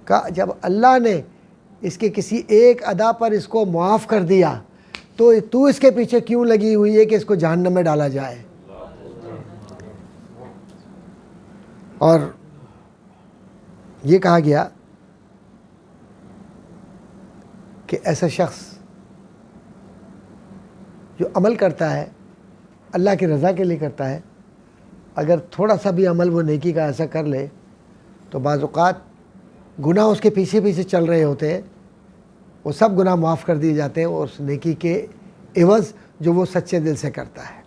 کہا جب اللہ نے اس کے کسی ایک ادا پر اس کو معاف کر دیا تو اس کے پیچھے کیوں لگی ہوئی ہے کہ اس کو جہنم میں ڈالا جائے؟ اور یہ کہا گیا کہ ایسا شخص جو عمل کرتا ہے اللہ کی رضا کے لیے کرتا ہے, اگر تھوڑا سا بھی عمل وہ نیکی کا ایسا کر لے تو بعض اوقات گناہ اس کے پیچھے پیچھے چل رہے ہوتے ہیں, وہ سب گناہ معاف کر دیے جاتے ہیں اس نیکی کے عوض جو وہ سچے دل سے کرتا ہے.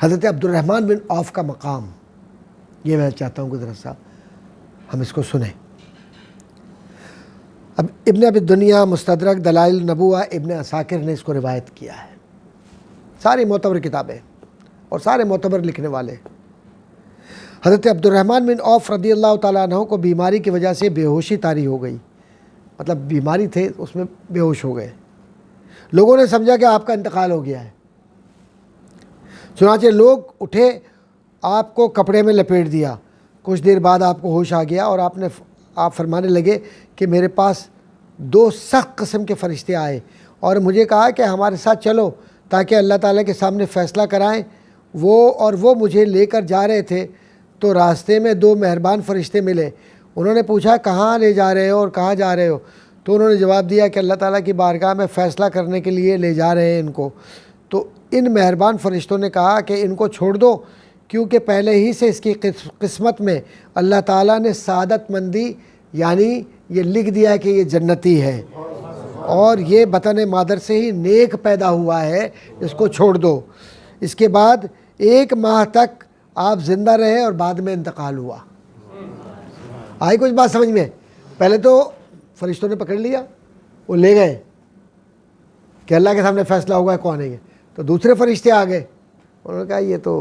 حضرت عبد الرحمن بن عوف کا مقام، یہ میں چاہتا ہوں کہ ذرا سا ہم اس کو سنیں۔ اب ابن ابی دنیا، مستدرک، دلائل النبوہ، ابن عساکر نے اس کو روایت کیا ہے، ساری معتبر کتابیں اور سارے معتبر لکھنے والے۔ حضرت عبد الرحمن بن عوف رضی اللہ تعالیٰ عنہ کو بیماری کی وجہ سے بے ہوشی طاری ہو گئی، مطلب بیماری تھے اس میں بے ہوش ہو گئے۔ لوگوں نے سمجھا کہ آپ کا انتقال ہو گیا ہے، چنانچہ لوگ اٹھے، آپ کو کپڑے میں لپیٹ دیا۔ کچھ دیر بعد آپ کو ہوش آ گیا اور آپ فرمانے لگے کہ میرے پاس 2 سخت قسم کے فرشتے آئے اور مجھے کہا کہ ہمارے ساتھ چلو تاکہ اللہ تعالیٰ کے سامنے فیصلہ کرائیں۔ وہ مجھے لے کر جا رہے تھے تو راستے میں 2 مہربان فرشتے ملے۔ انہوں نے پوچھا کہاں لے جا رہے ہو اور کہاں جا رہے ہو؟ تو انہوں نے جواب دیا کہ اللہ تعالیٰ کی بارگاہ میں فیصلہ کرنے کے لیے لے جا رہے ہیں ان کو۔ تو ان مہربان فرشتوں نے کہا کہ ان کو چھوڑ دو، کیونکہ پہلے ہی سے اس کی قسمت میں اللہ تعالیٰ نے سعادت مندی، یعنی یہ لکھ دیا ہے کہ یہ جنتی ہے اور یہ بطن مادر سے ہی نیک پیدا ہوا ہے، اس کو چھوڑ دو۔ اس کے بعد 1 ماہ تک آپ زندہ رہے اور بعد میں انتقال ہوا۔ آئی کچھ بات سمجھ میں؟ پہلے تو فرشتوں نے پکڑ لیا، وہ لے گئے کہ اللہ کے سامنے فیصلہ ہوگا کون ہے یہ۔ تو دوسرے فرشتے آ گئے، انہوں نے کہا یہ تو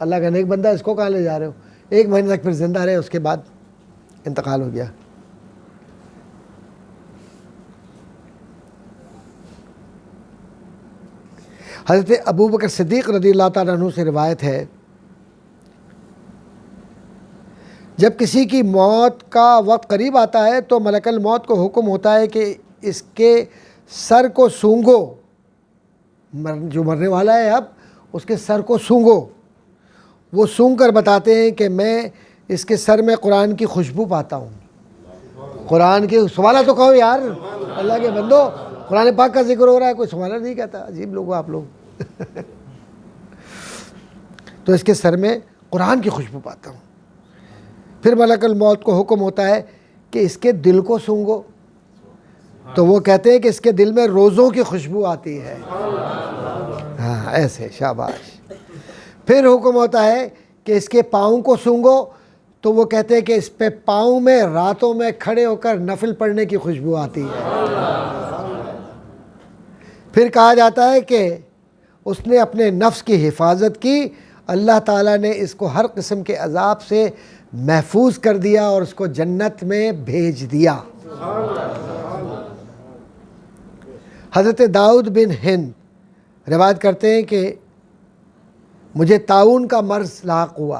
اللہ کا نیک بندہ، اس کو کہاں لے جا رہے ہو؟ 1 مہینے تک پھر زندہ رہے، اس کے بعد انتقال ہو گیا۔ حضرت ابو بکر صدیق رضی اللہ تعالیٰ عنہ سے روایت ہے، جب کسی کی موت کا وقت قریب آتا ہے تو ملک الموت کو حکم ہوتا ہے کہ اس کے سر کو سونگو، جو مرنے والا ہے اب اس کے سر کو سونگو۔ وہ سونگ کر بتاتے ہیں کہ میں اس کے سر میں قرآن کی خوشبو پاتا ہوں۔ قرآن کی سبحان اللہ تو کہو یار، اللہ کے بندو، قرآن پاک کا ذکر ہو رہا ہے، کوئی سبحان اللہ نہیں کہتا، عجیب لوگ ہو آپ لوگ۔ تو اس کے سر میں قرآن کی خوشبو پاتا ہوں۔ پھر ملک الموت کو حکم ہوتا ہے کہ اس کے دل کو سونگو، تو وہ کہتے ہیں کہ اس کے دل میں روزوں کی خوشبو آتی ہے۔ ہاں ایسے، شاباش۔ پھر حکم ہوتا ہے کہ اس کے پاؤں کو سونگو، تو وہ کہتے ہیں کہ اس پہ پاؤں میں راتوں میں کھڑے ہو کر نفل پڑھنے کی خوشبو آتی ہے۔ پھر کہا جاتا ہے کہ اس نے اپنے نفس کی حفاظت کی، اللہ تعالیٰ نے اس کو ہر قسم کے عذاب سے محفوظ کر دیا اور اس کو جنت میں بھیج دیا۔ حضرت داؤد بن ہند روایت کرتے ہیں کہ مجھے طاعون کا مرض لاحق ہوا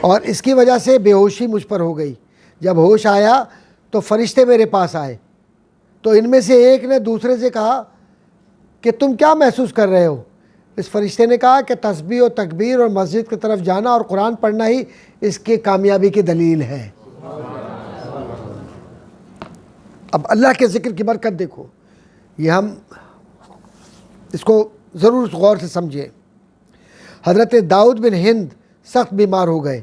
اور اس کی وجہ سے بے ہوشی مجھ پر ہو گئی۔ جب ہوش آیا تو فرشتے میرے پاس آئے، تو ان میں سے ایک نے دوسرے سے کہا کہ تم کیا محسوس کر رہے ہو؟ اس فرشتے نے کہا کہ تسبیح و تکبیر اور مسجد کی طرف جانا اور قرآن پڑھنا ہی اس کی کامیابی کی دلیل ہے۔ اب اللہ کے ذکر کی برکت دیکھو، یہ ہم اس کو ضرور غور سے سمجھیں۔ حضرت داؤد بن ہند سخت بیمار ہو گئے،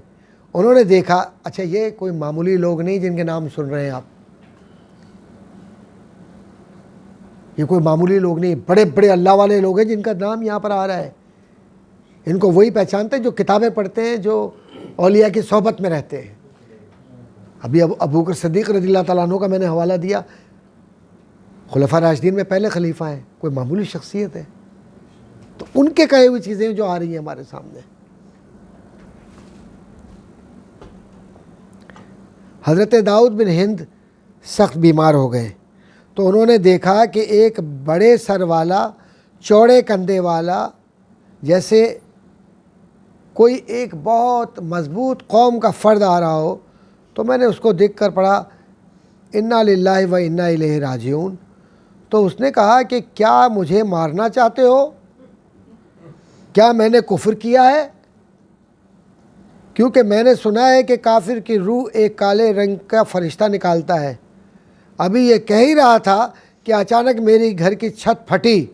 انہوں نے دیکھا، اچھا یہ کوئی معمولی لوگ نہیں جن کے نام سن رہے ہیں آپ، یہ کوئی معمولی لوگ نہیں، بڑے بڑے اللہ والے لوگ ہیں جن کا نام یہاں پر آ رہا ہے۔ ان کو وہی پہچانتے ہیں جو کتابیں پڑھتے ہیں، جو اولیاء کی صحبت میں رہتے ہیں۔ ابھی ابو بکر صدیق رضی اللہ تعالیٰ عنہ کا میں نے حوالہ دیا، خلفاء راشدین میں پہلے خلیفہ ہیں، کوئی معمولی شخصیت ہے، تو ان کے کہے ہوئی چیزیں جو آ رہی ہیں ہمارے سامنے۔ حضرت داؤد بن ہند سخت بیمار ہو گئے تو انہوں نے دیکھا کہ ایک بڑے سر والا، چوڑے کندھے والا، جیسے کوئی ایک بہت مضبوط قوم کا فرد آ رہا ہو، تو میں نے اس کو دیکھ کر پڑھا انا للہ و انا الیہ راجعون۔ تو اس نے کہا کہ کیا مجھے مارنا چاہتے ہو؟ کیا میں نے کفر کیا ہے؟ کیونکہ میں نے سنا ہے کہ کافر کی روح ایک کالے رنگ کا فرشتہ نکالتا ہے۔ ابھی یہ کہہ ہی رہا تھا کہ اچانک میری گھر کی چھت پھٹی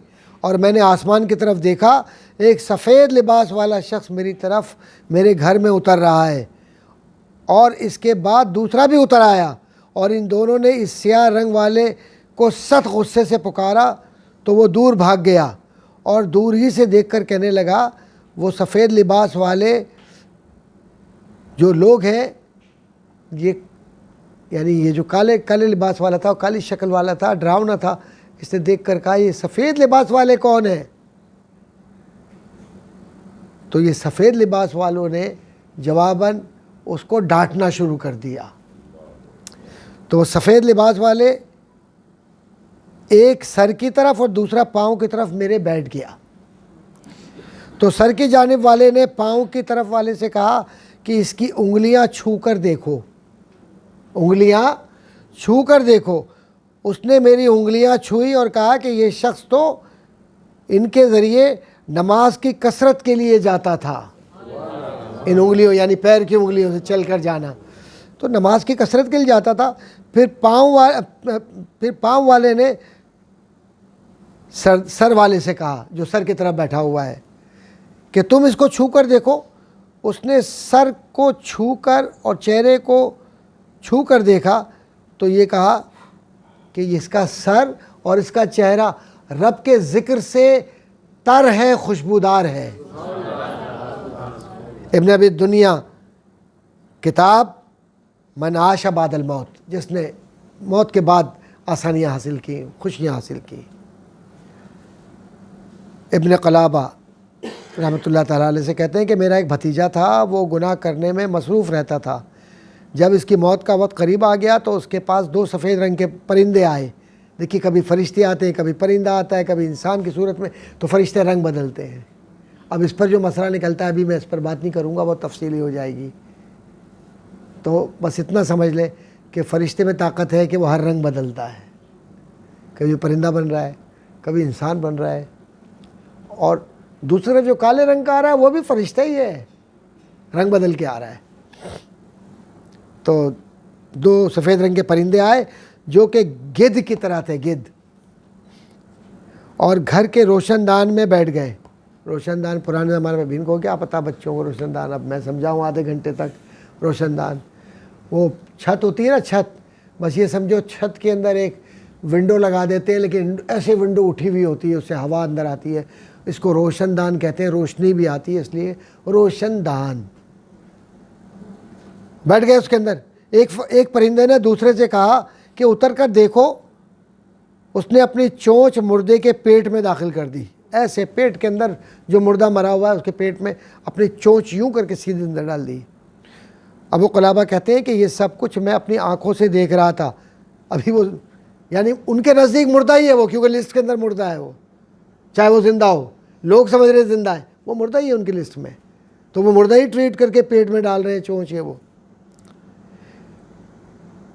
اور میں نے آسمان کی طرف دیکھا، ایک سفید لباس والا شخص میری طرف میرے گھر میں اتر رہا ہے، اور اس کے بعد دوسرا بھی اتر آیا، اور ان دونوں نے اس سیاہ رنگ والے کو سخت غصے سے پکارا تو وہ دور بھاگ گیا، اور دور ہی سے دیکھ کر کہنے لگا وہ سفید لباس والے جو لوگ ہیں، یہ یعنی یہ جو کالے لباس والا تھا، کالی شکل والا تھا، ڈراؤنا تھا، اس نے دیکھ کر کہا یہ سفید لباس والے کون ہیں؟ تو یہ سفید لباس والوں نے جواباً اس کو ڈانٹنا شروع کر دیا. تو وہ سفید لباس والے ایک سر کی طرف اور دوسرا پاؤں کی طرف میرے بیٹھ گیا. تو سر کی جانب والے نے پاؤں کی طرف والے سے کہا کہ اس کی انگلیاں چھو کر دیکھو، انگلیاں چھو کر دیکھو. اس نے میری انگلیاں چھوئی اور کہا کہ یہ شخص تو ان کے ذریعے نماز کی کثرت کے لیے جاتا تھا. ان انگلیوں یعنی پیر کی انگلیوں سے چل کر جانا، تو نماز کی کثرت کے لیے جاتا تھا. پھر پاؤں والے نے سر والے سے کہا جو سر کی طرف بیٹھا ہوا ہے کہ تم اس کو چھو کر دیکھو. اس نے سر کو چھو کر اور چہرے کو چھو کر دیکھا تو یہ کہا کہ اس کا سر اور اس کا چہرہ رب کے ذکر سے تر ہے، خوشبودار ہے. ابن ابی دنیا کتاب من عاش بعد الموت، جس نے موت کے بعد آسانیاں حاصل کی، خوشیاں حاصل کی. ابن قلابہ رحمۃ اللہ تعالیٰ علیہ سے کہتے ہیں کہ میرا ایک بھتیجا تھا، وہ گناہ کرنے میں مصروف رہتا تھا. جب اس کی موت کا وقت قریب آ گیا تو اس کے پاس 2 سفید رنگ کے پرندے آئے. دیکھیے کبھی فرشتے آتے ہیں، کبھی پرندہ آتا ہے، کبھی انسان کی صورت میں، تو فرشتے رنگ بدلتے ہیں. اب اس پر جو مسئلہ نکلتا ہے ابھی میں اس پر بات نہیں کروں گا، بہت تفصیلی ہو جائے گی. تو بس اتنا سمجھ لیں کہ فرشتے میں طاقت ہے کہ وہ ہر رنگ بدلتا ہے. کبھی پرندہ بن رہا ہے، کبھی انسان بن رہا ہے. اور دوسرا جو کالے رنگ کا آ رہا ہے وہ بھی فرشتہ ہی ہے، رنگ بدل کے آ رہا ہے. تو 2 سفید رنگ کے پرندے آئے جو کہ گدھ کی طرح تھے، گدھ، اور گھر کے روشن دان میں بیٹھ گئے. روشن دان پرانے زمانے میں بھی ان کو کیا پتہ بچوں کو روشن دان، اب میں سمجھاؤں آدھے گھنٹے تک. روشن دان وہ چھت ہوتی ہے نا، چھت، بس یہ سمجھو چھت کے اندر ایک ونڈو لگا دیتے ہیں، لیکن ایسے ونڈو اٹھی ہوئی ہوتی ہے، اس سے ہوا اندر آتی ہے. اس کو روشن دان کہتے ہیں، روشنی بھی آتی ہے اس لیے روشن دان. بیٹھ گئے اس کے اندر. ایک پرندے نے دوسرے سے کہا کہ اتر کر دیکھو. اس نے اپنی چونچ مردے کے پیٹ میں داخل کر دی. ایسے پیٹ کے اندر جو مردہ مرا ہوا ہے اس کے پیٹ میں اپنی چونچ یوں کر کے سیدھے اندر ڈال دی. ابو قلابہ کہتے ہیں کہ یہ سب کچھ میں اپنی آنکھوں سے دیکھ رہا تھا. ابھی وہ یعنی ان کے نزدیک مردہ ہی ہے وہ، کیونکہ لسٹ کے اندر مردہ ہے وہ، چاہے وہ زندہ ہو. لوگ سمجھ رہے زندہ ہے، وہ مردہ ہی ہے ان کی لسٹ میں، تو وہ مردہ ہی ٹریٹ کر کے پیٹ میں ڈال رہے ہیں چونچ ہے وہ.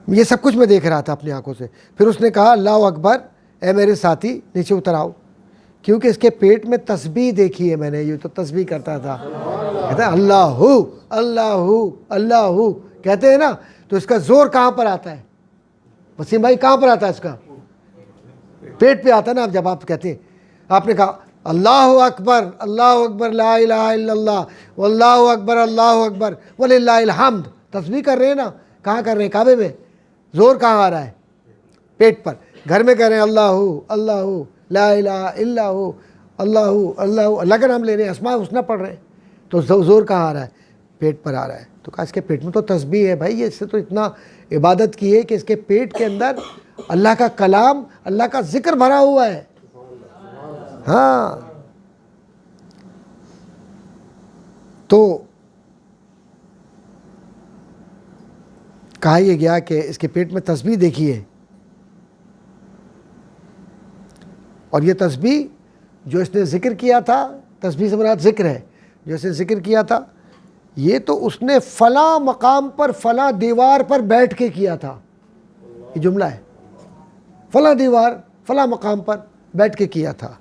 یہ سب کچھ میں دیکھ رہا تھا اپنی آنکھوں سے. پھر اس نے کہا اللہ اکبر، اے میرے ساتھی نیچے اتر آؤ، کیونکہ اس کے پیٹ میں تسبیح دیکھی ہے میں نے. یہ تو تسبیح کرتا تھا، کہتا ہے اللہ اللہ اللہ کہتے ہیں نا. تو اس کا زور کہاں پر آتا ہے وسیم بھائی؟ کہاں پر آتا ہے اس کا؟ پیٹ پہ آتا ہے نا. جب آپ کہتے ہیں، آپ نے کہا اللہ اکبر لا الہ الا اللہ واللہ اکبر وللہ الحمد، تسبیح کر رہے ہیں نا. کہاں کر رہے ہیں؟ کعبے میں. زور کہاں آ رہا ہے؟ پیٹ پر. گھر میں کہہ رہے ہیں اللہ لا الہ الا ہو، اللہ کا نام لے رہے ہیں، اسماء الحسنی پڑھ رہے ہیں. تو زور کہاں آ رہا ہے؟ پیٹ پر آ رہا ہے. تو کہا اس کے پیٹ میں تو تسبیح ہے بھائی، اس سے تو اتنا عبادت کی ہے کہ اس کے پیٹ کے اندر اللہ کا کلام، اللہ کا ذکر بھرا ہوا ہے. ہاں، تو کہا یہ گیا کہ اس کے پیٹ میں تسبیح دیکھی ہے. اور یہ تسبیح جو اس نے ذکر کیا تھا، تسبیح سے مراد ذکر ہے، جو اس نے ذکر کیا تھا، یہ تو اس نے فلاں مقام پر فلاں دیوار پر بیٹھ کے کیا تھا. یہ جملہ ہے، فلاں دیوار فلاں مقام پر بیٹھ کے کیا تھا.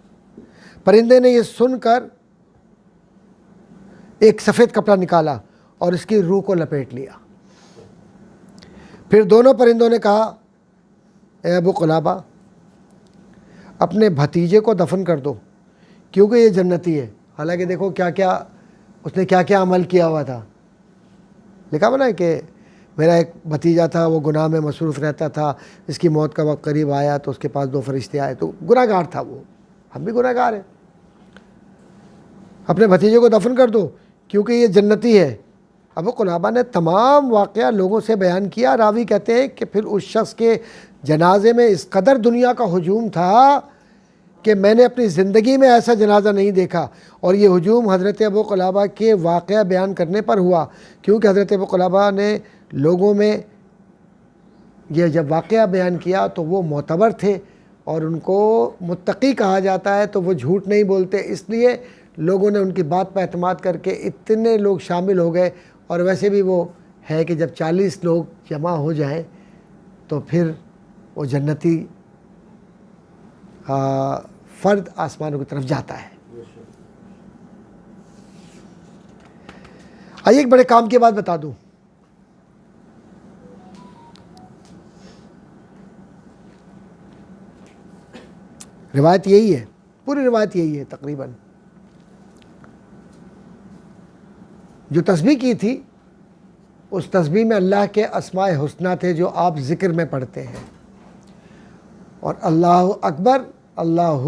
پرندے نے یہ سن کر ایک سفید کپڑا نکالا اور اس کی روح کو لپیٹ لیا. پھر دونوں پرندوں نے کہا اے ابو قلابہ، اپنے بھتیجے کو دفن کر دو کیونکہ یہ جنتی ہے. حالانکہ دیکھو کیا کیا اس نے کیا عمل کیا ہوا تھا. لکھا ہوا نا کہ میرا ایک بھتیجا تھا، وہ گناہ میں مصروف رہتا تھا، اس کی موت کا وقت قریب آیا تو اس کے پاس 2 فرشتے آئے. تو گناہ گار تھا وہ، ہم بھی گناہ گار ہیں. اپنے بھتیجے کو دفن کر دو کیونکہ یہ جنتی ہے۔ ابو قلابہ نے تمام واقعہ لوگوں سے بیان کیا۔ راوی کہتے ہیں کہ پھر اس شخص کے جنازے میں اس قدر دنیا کا ہجوم تھا کہ میں نے اپنی زندگی میں ایسا جنازہ نہیں دیکھا، اور یہ ہجوم حضرت ابو قلابہ کے واقعہ بیان کرنے پر ہوا، کیونکہ حضرت ابو قلابہ نے لوگوں میں یہ جب واقعہ بیان کیا تو وہ معتبر تھے اور ان کو متقی کہا جاتا ہے، تو وہ جھوٹ نہیں بولتے، اس لیے لوگوں نے ان کی بات پر اعتماد کر کے اتنے لوگ شامل ہو گئے۔ اور ویسے بھی وہ ہے کہ جب 40 لوگ جمع ہو جائیں تو پھر وہ جنتی فرد آسمانوں کی طرف جاتا ہے۔ آئیے ایک بڑے کام کی بات بتا دوں۔ روایت یہی ہے، پوری روایت یہی ہے تقریباً۔ جو تسبیح کی تھی اس تسبیح میں اللہ کے اسماء حسنہ تھے جو آپ ذکر میں پڑھتے ہیں، اور اللہ اکبر، اللہ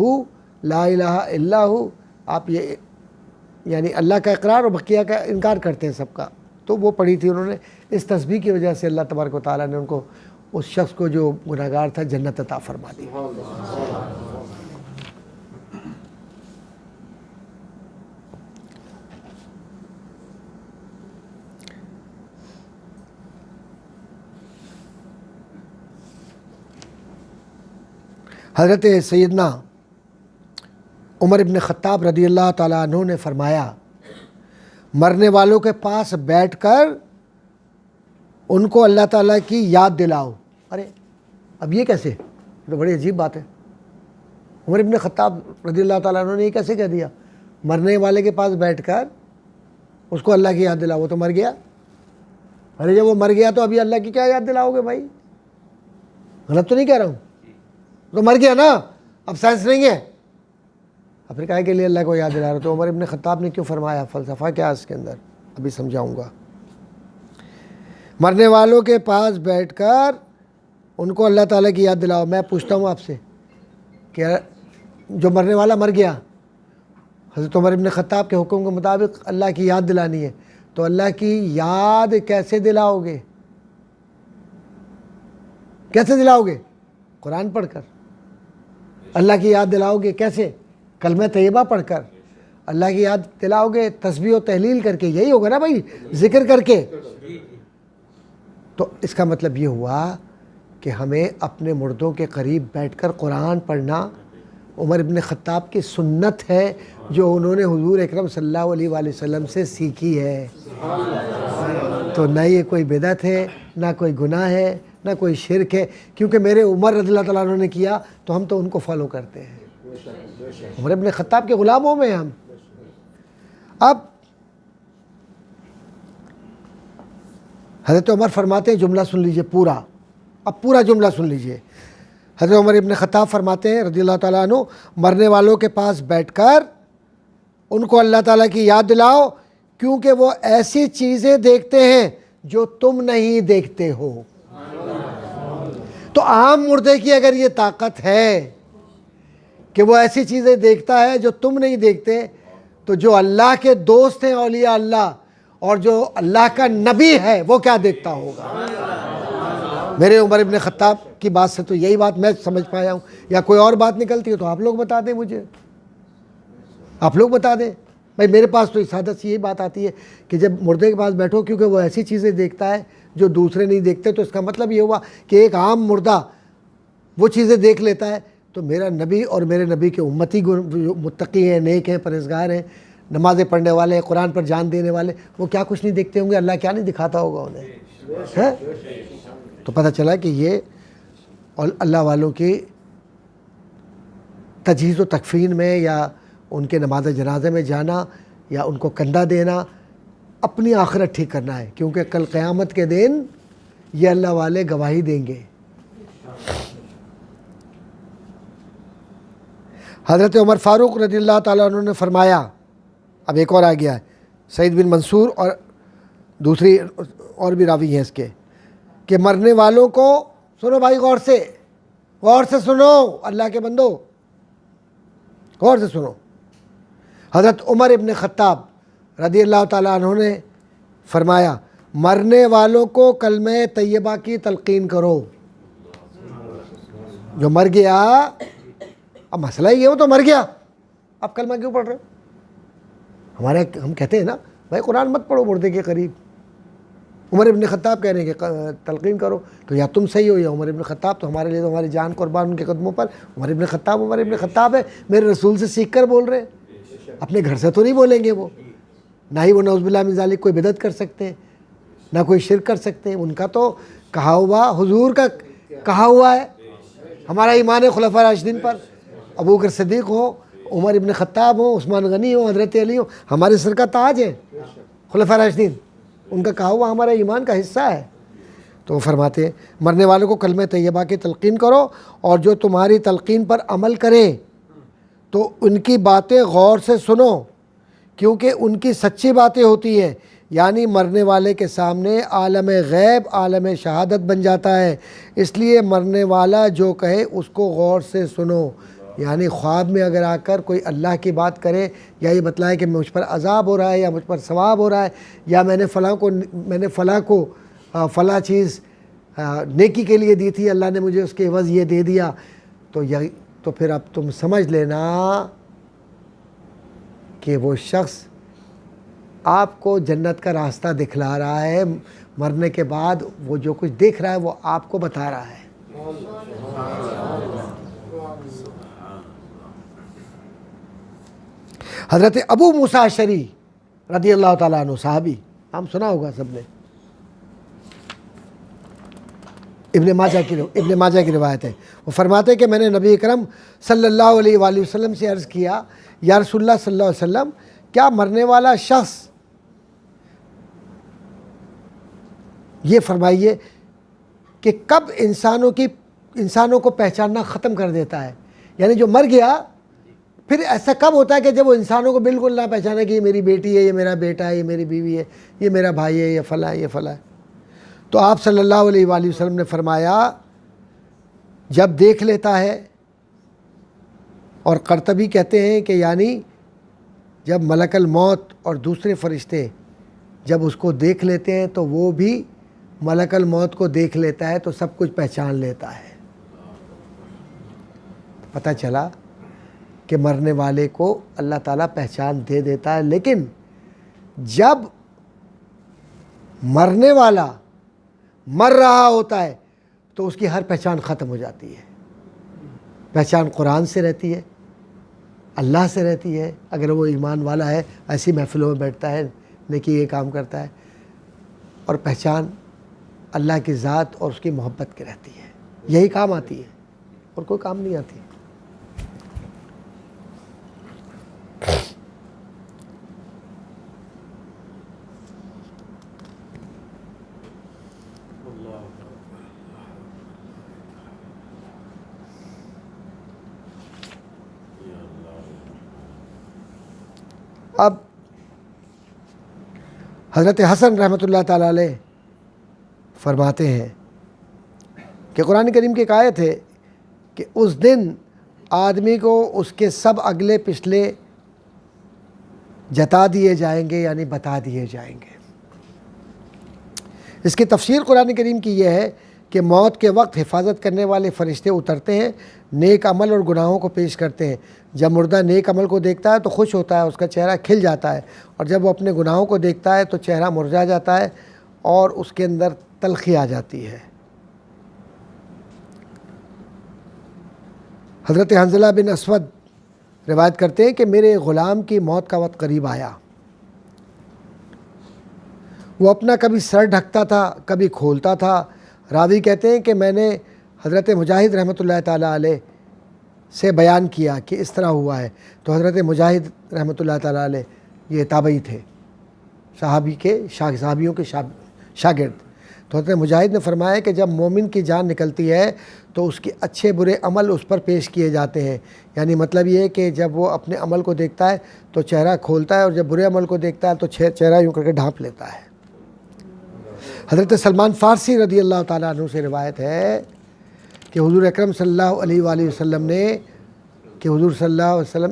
لا الہ الا ہو، آپ یہ یعنی اللہ کا اقرار اور بقیہ کا انکار کرتے ہیں سب کا، تو وہ پڑھی تھی انہوں نے۔ اس تسبیح کی وجہ سے اللہ تبارک و تعالیٰ نے ان کو، اس شخص کو جو گناہگار تھا، جنت عطا فرما دی۔ حضرت سیدنا عمر ابن خطاب رضی اللہ تعالیٰ عنہ نے فرمایا، مرنے والوں کے پاس بیٹھ کر ان کو اللہ تعالیٰ کی یاد دلاؤ۔ ارے اب یہ کیسے؟ یہ تو بڑی عجیب بات ہے۔ عمر ابن خطاب رضی اللہ تعالیٰ عنہ نے یہ کیسے کہہ دیا؟ مرنے والے کے پاس بیٹھ کر اس کو اللہ کی یاد دلاؤ، وہ تو مر گیا۔ ارے جب وہ مر گیا تو ابھی اللہ کی کیا یاد دلاؤ گے بھائی؟ غلط تو نہیں کہہ رہا ہوں؟ تو مر گیا نا، اب سائنس نہیں ہے، اب پھر کہے کے لیے اللہ کو یاد دلا رہا۔ تو عمر ابن خطاب نے کیوں فرمایا؟ فلسفہ کیا اس کے اندر؟ ابھی سمجھاؤں گا۔ مرنے والوں کے پاس بیٹھ کر ان کو اللہ تعالیٰ کی یاد دلاؤ۔ میں پوچھتا ہوں آپ سے کہ جو مرنے والا مر گیا، حضرت عمر ابن خطاب کے حکم کے مطابق اللہ کی یاد دلانی ہے، تو اللہ کی یاد کیسے دلاؤ گے؟ کیسے دلاؤ گے؟ قرآن پڑھ کر۔ اللہ کی یاد دلاؤ گے کیسے؟ کلمہ طیبہ پڑھ کر۔ اللہ کی یاد دلاؤ گے تسبیح و تحلیل کر کے، یہی ہوگا نا بھائی، ذکر کر کے۔ تو اس کا مطلب یہ ہوا کہ ہمیں اپنے مردوں کے قریب بیٹھ کر قرآن پڑھنا عمر ابن خطاب کی سنت ہے، جو انہوں نے حضور اکرم صلی اللہ علیہ وآلہ وسلم سے سیکھی ہے۔ تو نہ یہ کوئی بدعت ہے، نہ کوئی گناہ ہے، نہ کوئی شرک ہے، کیونکہ میرے عمر رضی اللہ تعالیٰ عنہ نے کیا تو ہم تو ان کو فالو کرتے ہیں۔ عمر ابن خطاب کے غلاموں میں ہم۔ اب حضرت عمر فرماتے ہیں، جملہ سن لیجئے پورا، اب پورا جملہ سن لیجئے۔ حضرت عمر ابن خطاب فرماتے ہیں رضی اللہ تعالیٰ عنہ، مرنے والوں کے پاس بیٹھ کر ان کو اللہ تعالیٰ کی یاد دلاؤ، کیونکہ وہ ایسی چیزیں دیکھتے ہیں جو تم نہیں دیکھتے ہو۔ تو عام مردے کی اگر یہ طاقت ہے کہ وہ ایسی چیزیں دیکھتا ہے جو تم نہیں دیکھتے، تو جو اللہ کے دوست ہیں اولیاء اللہ اور جو اللہ کا نبی ہے وہ کیا دیکھتا ہوگا؟ میرے عمر ابن خطاب کی بات سے تو یہی بات میں سمجھ پایا ہوں، یا کوئی اور بات نکلتی ہے تو آپ لوگ بتا دیں مجھے، آپ لوگ بتا دیں بھائی۔ میرے پاس تو سادہ سی یہی بات آتی ہے کہ جب مردے کے پاس بیٹھو، کیونکہ وہ ایسی چیزیں دیکھتا ہے جو دوسرے نہیں دیکھتے، تو اس کا مطلب یہ ہوا کہ ایک عام مردہ وہ چیزیں دیکھ لیتا ہے، تو میرا نبی اور میرے نبی کے امتی متقی ہیں، نیک ہیں، پرہیزگار ہیں، نمازیں پڑھنے والے ہیں، قرآن پر جان دینے والے، وہ کیا کچھ نہیں دیکھتے ہوں گے؟ اللہ کیا نہیں دکھاتا ہوگا انہیں؟ تو پتہ چلا کہ یہ اللہ والوں کی تجہیز و تکفین میں، یا ان کے نماز جنازے میں جانا، یا ان کو کندھا دینا، اپنی آخرت ٹھیک کرنا ہے، کیونکہ کل قیامت کے دن یہ اللہ والے گواہی دیں گے۔ حضرت عمر فاروق رضی اللہ تعالیٰ عنہ نے فرمایا، اب ایک اور آ گیا ہے، سعید بن منصور اور دوسری اور بھی راوی ہیں اس کے، کہ مرنے والوں کو، سنو بھائی غور سے سنو، اللہ کے بندو غور سے سنو۔ حضرت عمر ابن خطاب رضی اللہ تعالیٰ عنہ نے فرمایا مرنے والوں کو کلمہ طیبہ کی تلقین کرو. جو مر گیا، اب مسئلہ یہ ہو تو مر گیا، اب کلمہ کیوں پڑھ رہے ہو؟ ہم کہتے ہیں نا بھائی قرآن مت پڑھو مردے کے قریب. عمر ابن خطاب کہہ رہے ہیں کہ تلقین کرو، تو یا تم صحیح ہو یا عمر ابن خطاب. تو ہمارے لیے تو ہماری جان قربان ان کے قدموں پر. عمر ابن خطاب ہے، میرے رسول سے سیکھ کر بول رہے ہیں. اپنے گھر سے تو نہیں بولیں گے وہ، نہ ہی وہ نعوذ باللہ من ذالک کوئی بدعت کر سکتے ہیں، نہ کوئی شرک کر سکتے ہیں. ان کا تو کہا ہوا، حضور کا کہا ہوا ہے. ہمارا ایمان ہے خلفاء راشدین پر، ابو بکر صدیق ہو، عمر ابن خطاب ہو، عثمان غنی ہو، حضرت علی ہو، ہمارے سر کا تاج ہے خلفاء راشدین. ان کا کہا ہوا ہمارا ایمان کا حصہ ہے. تو وہ فرماتے ہیں مرنے والوں کو کلمہ طیبہ کی تلقین کرو، اور جو تمہاری تلقین پر عمل کریں تو ان کی باتیں غور سے سنو، کیونکہ ان کی سچی باتیں ہوتی ہیں. یعنی مرنے والے کے سامنے عالم غیب عالم شہادت بن جاتا ہے. اس لیے مرنے والا جو کہے اس کو غور سے سنو. یعنی خواب میں اگر آ کر کوئی اللہ کی بات کرے یا یہ بتلائے کہ مجھ پر عذاب ہو رہا ہے یا مجھ پر ثواب ہو رہا ہے یا میں نے فلاں کو فلاں چیز نیکی کے لیے دی تھی، اللہ نے مجھے اس کے عوض یہ دے دیا، تو پھر اب تم سمجھ لینا کہ وہ شخص آپ کو جنت کا راستہ دکھلا رہا ہے. مرنے کے بعد وہ جو کچھ دیکھ رہا ہے وہ آپ کو بتا رہا ہے. حضرت ابو موسیٰ اشعری رضی اللہ تعالیٰ عنہ صحابی، نام سنا ہوگا سب نے، ابن ماجہ کی روایت ہے. وہ فرماتے ہیں کہ میں نے نبی اکرم صلی اللہ علیہ وآلہ وسلم سے عرض کیا یا رسول اللہ صلی اللہ علیہ وسلم، کیا مرنے والا شخص، یہ فرمائیے کہ کب انسانوں کو پہچاننا ختم کر دیتا ہے؟ یعنی جو مر گیا پھر ایسا کب ہوتا ہے کہ جب وہ انسانوں کو بالکل نہ پہچانے کہ یہ میری بیٹی ہے، یہ میرا بیٹا ہے، یہ میری بیوی ہے، یہ میرا بھائی ہے، یہ فلاں ہے، یہ فلاں ہے. تو آپ صلی اللہ علیہ وآلہ وسلم نے فرمایا جب دیکھ لیتا ہے. اور قرطبی کہتے ہیں کہ یعنی جب ملک الموت اور دوسرے فرشتے جب اس کو دیکھ لیتے ہیں تو وہ بھی ملک الموت کو دیکھ لیتا ہے، تو سب کچھ پہچان لیتا ہے. پتہ چلا کہ مرنے والے کو اللہ تعالیٰ پہچان دے دیتا ہے. لیکن جب مرنے والا مر رہا ہوتا ہے تو اس کی ہر پہچان ختم ہو جاتی ہے. پہچان قرآن سے رہتی ہے، اللہ سے رہتی ہے اگر وہ ایمان والا ہے، ایسی محفلوں میں بیٹھتا ہے، نیکی یہ کام کرتا ہے. اور پہچان اللہ کی ذات اور اس کی محبت کی رہتی ہے. یہی کام آتی ہے اور کوئی کام نہیں آتی. اب حضرت حسن رحمۃ اللہ تعالیٰ علیہ فرماتے ہیں کہ قرآن کریم کی ایک آیت ہے کہ اس دن آدمی کو اس کے سب اگلے پچھلے جتا دیے جائیں گے، یعنی بتا دیے جائیں گے. اس کی تفسیر قرآن کریم کی یہ ہے کہ موت کے وقت حفاظت کرنے والے فرشتے اترتے ہیں، نیک عمل اور گناہوں کو پیش کرتے ہیں. جب مردہ نیک عمل کو دیکھتا ہے تو خوش ہوتا ہے، اس کا چہرہ کھل جاتا ہے، اور جب وہ اپنے گناہوں کو دیکھتا ہے تو چہرہ مرجھا جاتا ہے اور اس کے اندر تلخی آ جاتی ہے. حضرت حنظلہ بن اسود روایت کرتے ہیں کہ میرے غلام کی موت کا وقت قریب آیا. وہ اپنا کبھی سر ڈھکتا تھا، کبھی کھولتا تھا. راوی کہتے ہیں کہ میں نے حضرت مجاہد رحمۃ اللہ تعالیٰ علیہ سے بیان کیا کہ اس طرح ہوا ہے. تو حضرت مجاہد رحمۃ اللہ تعالیٰ علیہ یہ تابعی تھے، صحابیوں کے شاگرد. تو حضرت مجاہد نے فرمایا کہ جب مومن کی جان نکلتی ہے تو اس کے اچھے برے عمل اس پر پیش کیے جاتے ہیں. یعنی مطلب یہ ہے کہ جب وہ اپنے عمل کو دیکھتا ہے تو چہرہ کھولتا ہے، اور جب برے عمل کو دیکھتا ہے تو چہرہ یوں کر کے ڈھانپ لیتا ہے. حضرت سلمان فارسی رضی اللہ تعالیٰ عنہ سے روایت ہے کہ حضور اکرم صلی اللہ علیہ وآلہ وسلم نے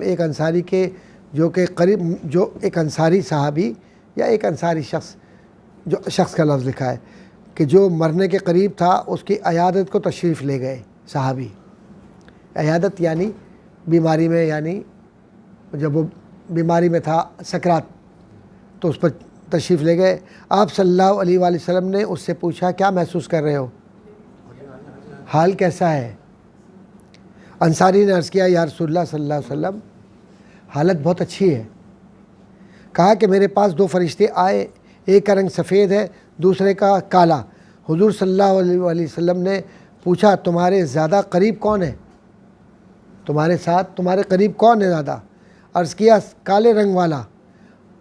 ایک انصاری کے جو ایک انصاری صحابی یا ایک انصاری شخص کا لفظ لکھا ہے کہ جو مرنے کے قریب تھا، اس کی عیادت کو تشریف لے گئے صحابی. عیادت یعنی بیماری میں، یعنی جب وہ بیماری میں تھا، سکرات، تو اس پر تشریف لے گئے. آپ صلی اللہ علیہ وآلہ وسلم نے اس سے پوچھا کیا محسوس کر رہے ہو، حال کیسا ہے؟ انصاری نے عرض کیا یا رسول اللہ صلی اللہ علیہ وسلم حالت بہت اچھی ہے. کہا کہ میرے پاس 2 فرشتے آئے، ایک کا رنگ سفید ہے، دوسرے کا کالا. حضور صلی اللہ علیہ وآلہ وسلم نے پوچھا تمہارے زیادہ قریب کون ہے، تمہارے ساتھ تمہارے قریب کون ہے زیادہ؟ عرض کیا کالے رنگ والا.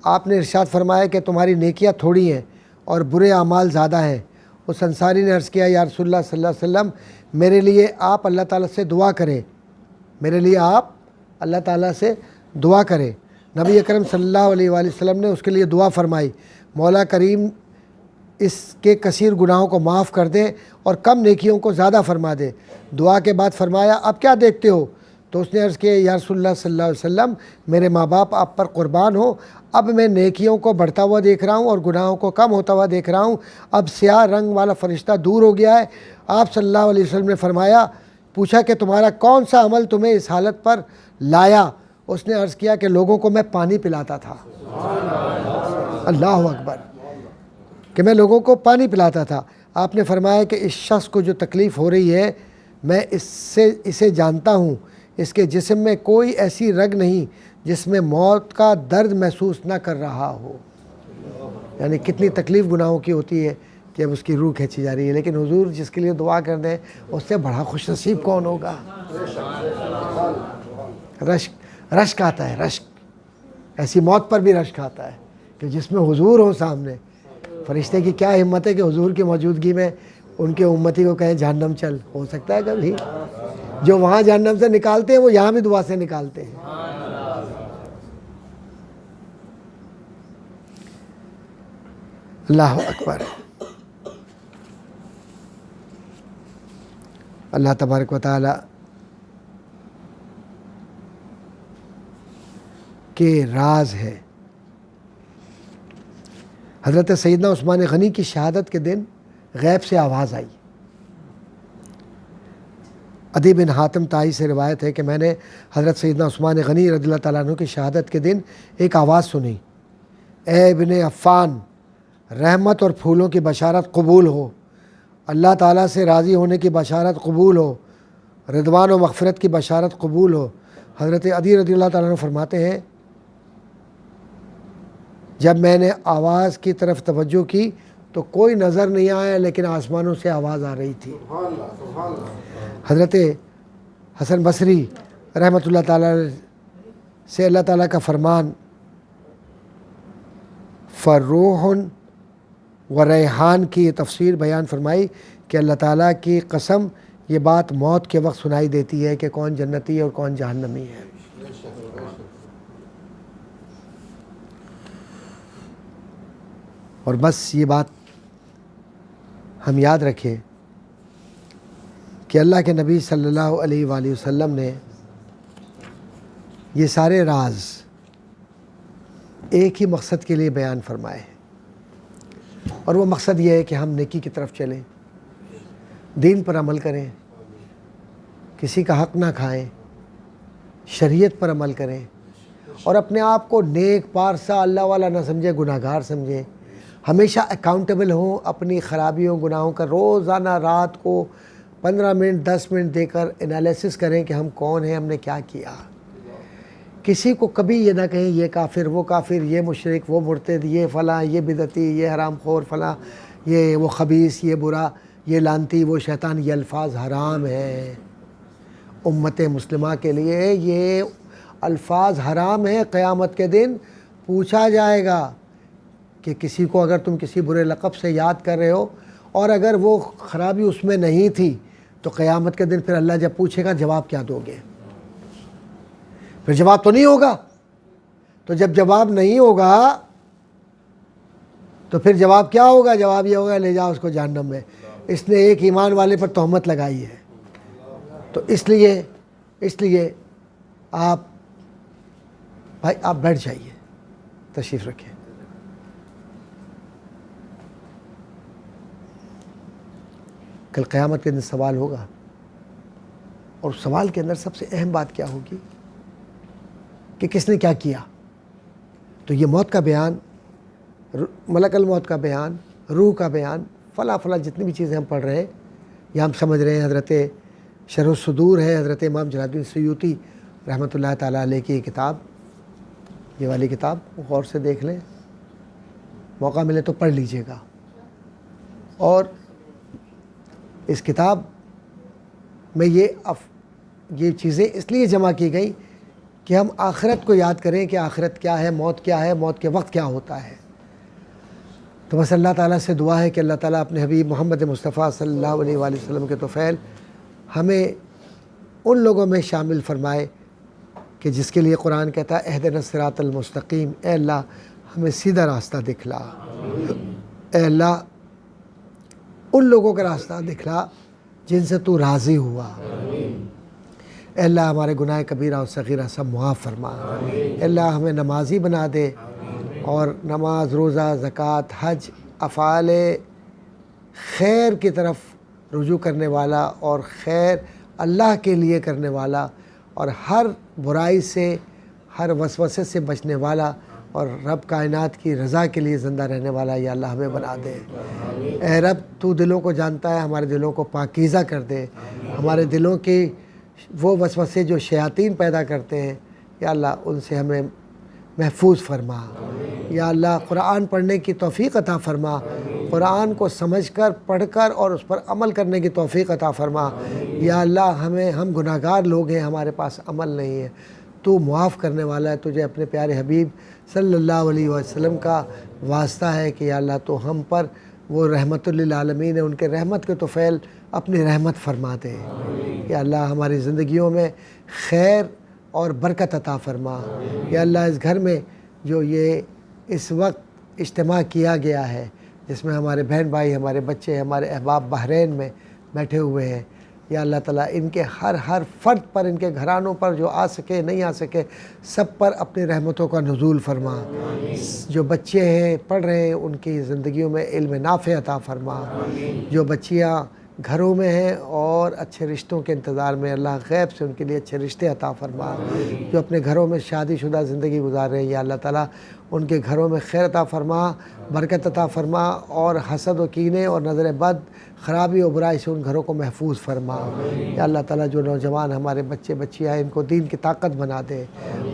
آپ نے ارشاد فرمایا کہ تمہاری نیکیاں تھوڑی ہیں اور برے اعمال زیادہ ہیں. اس انصاری نے عرض کیا یا رسول اللہ صلی اللہ علیہ وسلم میرے لیے آپ اللہ تعالیٰ سے دعا کریں، میرے لیے آپ اللہ تعالیٰ سے دعا کریں. نبی اکرم صلی اللہ علیہ وآلہ وسلم نے اس کے لیے دعا فرمائی، مولا کریم اس کے کثیر گناہوں کو معاف کر دے اور کم نیکیوں کو زیادہ فرما دے. دعا کے بعد فرمایا اب کیا دیکھتے ہو؟ تو اس نے عرض کیا یا رسول اللہ صلی اللہ علیہ وسلم میرے ماں باپ آپ پر قربان ہو، اب میں نیکیوں کو بڑھتا ہوا دیکھ رہا ہوں اور گناہوں کو کم ہوتا ہوا دیکھ رہا ہوں. اب سیاہ رنگ والا فرشتہ دور ہو گیا ہے. آپ صلی اللہ علیہ وسلم نے فرمایا، پوچھا کہ تمہارا کون سا عمل تمہیں اس حالت پر لایا؟ اس نے عرض کیا کہ لوگوں کو میں پانی پلاتا تھا. اللہ اکبر، کہ میں لوگوں کو پانی پلاتا تھا. آپ نے فرمایا کہ اس شخص کو جو تکلیف ہو رہی ہے میں اسے جانتا ہوں، اس کے جسم میں کوئی ایسی رگ نہیں جس میں موت کا درد محسوس نہ کر رہا ہو. یعنی کتنی تکلیف گناہوں کی ہوتی ہے کہ اب اس کی روح کھینچی جا رہی ہے، لیکن حضور جس کے لیے دعا کر دیں اس سے بڑا خوش نصیب کون ہوگا؟ رشک آتا ہے، رشک. ایسی موت پر بھی رشک آتا ہے کہ جس میں حضور ہوں سامنے. فرشتے کی کیا ہمت ہے کہ حضور کی موجودگی میں ان کے امتی کو کہیں جہنم چل. ہو سکتا ہے کبھی؟ جو وہاں جہنم سے نکالتے ہیں وہ یہاں بھی دعا سے نکالتے ہیں. اللہ اکبر. اللہ تبارک و تعالی کے راز ہے. حضرت سیدنا عثمان غنی کی شہادت کے دن غیب سے آواز آئی. عدی بن حاتم طائی سے روایت ہے کہ میں نے حضرت سیدنا عثمان غنی رضی اللہ تعالیٰ عنہ کی شہادت کے دن ایک آواز سنی، اے ابن عفان، رحمت اور پھولوں کی بشارت قبول ہو، اللہ تعالیٰ سے راضی ہونے کی بشارت قبول ہو، رضوان و مغفرت کی بشارت قبول ہو. حضرت عدی رضی اللہ تعالیٰ عنہ فرماتے ہیں جب میں نے آواز کی طرف توجہ کی تو کوئی نظر نہیں آیا، لیکن آسمانوں سے آواز آ رہی تھی. حضرت حسن بصری رحمۃ اللہ تعالیٰ سے اللہ تعالیٰ کا فرمان فروح و ریحان کی یہ تفسیر بیان فرمائی کہ اللہ تعالیٰ کی قسم یہ بات موت کے وقت سنائی دیتی ہے کہ کون جنتی ہے اور کون جہنمی ہے. اور بس یہ بات ہم یاد رکھیں کہ اللہ کے نبی صلی اللہ علیہ وآلہ وسلم نے یہ سارے راز ایک ہی مقصد کے لیے بیان فرمائے ہیں، اور وہ مقصد یہ ہے کہ ہم نیکی کی طرف چلیں، دین پر عمل کریں، کسی کا حق نہ کھائیں، شریعت پر عمل کریں، اور اپنے آپ کو نیک پارسا اللہ والا نہ سمجھے، گناہ گار سمجھیں. ہمیشہ اکاؤنٹیبل ہوں اپنی خرابیوں گناہوں کا. روزانہ رات کو 15 منٹ 10 منٹ دے کر انالیسس کریں کہ ہم کون ہیں، ہم نے کیا کیا. کسی کو کبھی یہ نہ کہیں یہ کافر، وہ کافر، یہ مشرک، وہ مرتد، یہ فلاں، یہ بدعتی، یہ حرام خور فلاں، یہ وہ خبیث، یہ برا، یہ لانتی، وہ شیطان. یہ الفاظ حرام ہیں امت مسلمہ کے لیے. یہ الفاظ حرام ہیں. قیامت کے دن پوچھا جائے گا کہ کسی کو اگر تم کسی برے لقب سے یاد کر رہے ہو اور اگر وہ خرابی اس میں نہیں تھی تو قیامت کے دن پھر اللہ جب پوچھے گا جواب کیا دو گے؟ پھر جواب تو نہیں ہوگا. تو جب جواب نہیں ہوگا تو پھر جواب کیا ہوگا؟ جواب یہ ہوگا لے جاؤ اس کو جہنم میں، اس نے ایک ایمان والے پر تہمت لگائی ہے. تو اس لیے آپ بھائی آپ بیٹھ جائیے، تشریف رکھیں۔ کل قیامت کے دن سوال ہوگا، اور سوال کے اندر سب سے اہم بات کیا ہوگی کہ کس نے کیا کیا۔ تو یہ موت کا بیان، ملک الموت کا بیان، روح کا بیان، فلاں فلاں جتنی بھی چیزیں ہم پڑھ رہے ہیں، یا ہم سمجھ رہے ہیں حضرت شرح الصدور ہے حضرت امام جلال الدین سیوطی رحمۃ اللہ تعالیٰ علیہ کی کتاب، یہ والی کتاب غور سے دیکھ لیں، موقع ملے تو پڑھ لیجئے گا۔ اور اس کتاب میں یہ چیزیں اس لیے جمع کی گئی کہ ہم آخرت کو یاد کریں کہ آخرت کیا ہے، موت کیا ہے، موت کے وقت کیا ہوتا ہے۔ تو بس اللہ تعالیٰ سے دعا ہے کہ اللہ تعالیٰ اپنے حبیب محمد مصطفیٰ صلی اللہ علیہ وآلہ وسلم کے طفیل ہمیں ان لوگوں میں شامل فرمائے کہ جس کے لیے قرآن کہتا ہے اہدنا الصراط المستقیم، اے اللہ ہمیں سیدھا راستہ دکھلا، اے اللہ ان لوگوں کا راستہ دکھلا جن سے تو راضی ہوا، اے اللہ ہمارے گناہ کبیرہ اور صغیرہ سب معاف فرما، اے اللہ ہمیں نمازی بنا دے، اور نماز، روزہ، زکوٰۃ، حج، افعال خیر کی طرف رجوع کرنے والا اور خیر اللہ کے لیے کرنے والا، اور ہر برائی سے، ہر وسوسے سے بچنے والا، اور رب کائنات کی رضا کے لیے زندہ رہنے والا یا اللہ ہمیں بنا دے۔ اے رب تو دلوں کو جانتا ہے، ہمارے دلوں کو پاکیزہ کر دے، ہمارے دلوں کی وہ وسوسے جو شیاطین پیدا کرتے ہیں یا اللہ ان سے ہمیں محفوظ فرما۔ یا اللہ قرآن پڑھنے کی توفیق عطا فرما، قرآن کو سمجھ کر، پڑھ کر اور اس پر عمل کرنے کی توفیق عطا فرما۔ یا اللہ ہم گناہ گار لوگ ہیں، ہمارے پاس عمل نہیں ہے، تو معاف کرنے والا ہے، تجھے اپنے پیارے حبیب صلی اللہ علیہ وسلم کا واسطہ ہے کہ یا اللہ تو ہم پر وہ رحمت للعالمین ہے، ان کے رحمت کے طفیل اپنی رحمت فرما دے۔ یا اللہ ہماری زندگیوں میں خیر اور برکت عطا فرما۔ یا اللہ اس گھر میں جو یہ اس وقت اجتماع کیا گیا ہے، جس میں ہمارے بہن بھائی، ہمارے بچے، ہمارے احباب بحرین میں بیٹھے ہوئے ہیں، یا اللہ تعالیٰ ان کے ہر فرد پر، ان کے گھرانوں پر، جو آ سکے نہیں آ سکے، سب پر اپنی رحمتوں کا نزول فرما۔ جو بچے ہیں پڑھ رہے ہیں ان کی زندگیوں میں علم نافع عطا فرما۔ جو بچیاں گھروں میں ہیں اور اچھے رشتوں کے انتظار میں، اللہ غیب سے ان کے لیے اچھے رشتے عطا فرما۔ جو اپنے گھروں میں شادی شدہ زندگی گزار رہے ہیں، یا اللہ تعالیٰ ان کے گھروں میں خیر عطا فرما، برکت عطا فرما، اور حسد و کینے اور نظر بد، خرابی و برائی سے ان گھروں کو محفوظ فرما۔ یا اللہ تعالیٰ جو نوجوان ہمارے بچے بچیاں ہیں، ان کو دین کی طاقت بنا دے،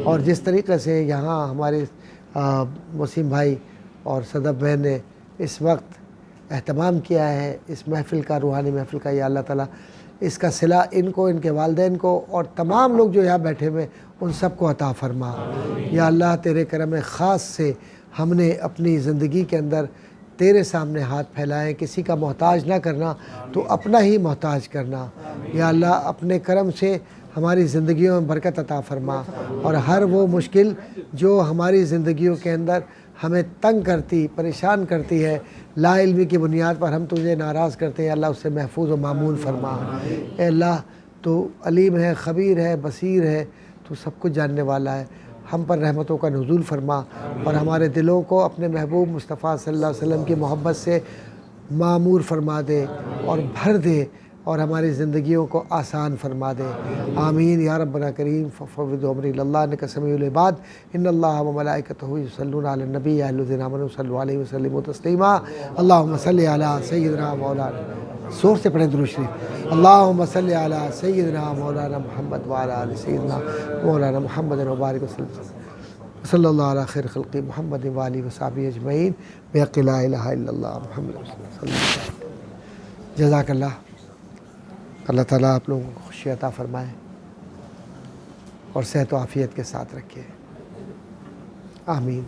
اور جس طریقے سے یہاں ہمارے وسیم بھائی اور صدف بہن نے اس وقت اہتمام کیا ہے اس محفل کا، روحانی محفل کا، یا اللہ تعالیٰ اس کا صلہ ان کو، ان کے والدین کو، اور تمام لوگ جو یہاں بیٹھے ہوئے ان سب کو عطا فرما۔ یا اللہ تیرے کرم خاص سے ہم نے اپنی زندگی کے اندر تیرے سامنے ہاتھ پھیلائے، کسی کا محتاج نہ کرنا، تو اپنا ہی محتاج کرنا۔ یا اللہ اپنے کرم سے ہماری زندگیوں میں برکت عطا فرما، اور ہر وہ مشکل جو ہماری زندگیوں کے اندر ہمیں تنگ کرتی، پریشان کرتی ہے، لا علمی کی بنیاد پر ہم تجھے ناراض کرتے ہیں، اللہ اس سے محفوظ و معمول فرما۔ اے اللہ تو علیم ہے، خبیر ہے، بصیر ہے، تو سب کچھ جاننے والا ہے، ہم پر رحمتوں کا نزول فرما، اور ہمارے دلوں کو اپنے محبوب مصطفیٰ صلی اللہ علیہ وسلم کی محبت سے معمور فرما دے اور بھر دے، اور ہماری زندگیوں کو آسان فرما دے۔ آمین یا ربنا کریم ففوض امری اللہ انک سمیع العباد ان اللہ و ملائکتہ یصلون علی النبی یا ایھا الذین آمنوا صلوا علیہ وسلموا تسلیما اللہم صل علی سیدنا مولانا، زور سے پڑھیں درود شریف، اللہم صل علی سیدنا مولانا محمد وعلی آل سیدنا مولانا محمد وبارک وسلم صلی اللہ علی خیر خلق محمد وآلہ وصحبہ اجمعین بحق لا الہ الا اللہ محمد رسول اللہ صلی اللہ علیہ وسلم۔ جزاک اللہ۔ اللہ تعالیٰ آپ لوگوں کو خوشی عطا فرمائے اور صحت و عافیت کے ساتھ رکھے، آمین۔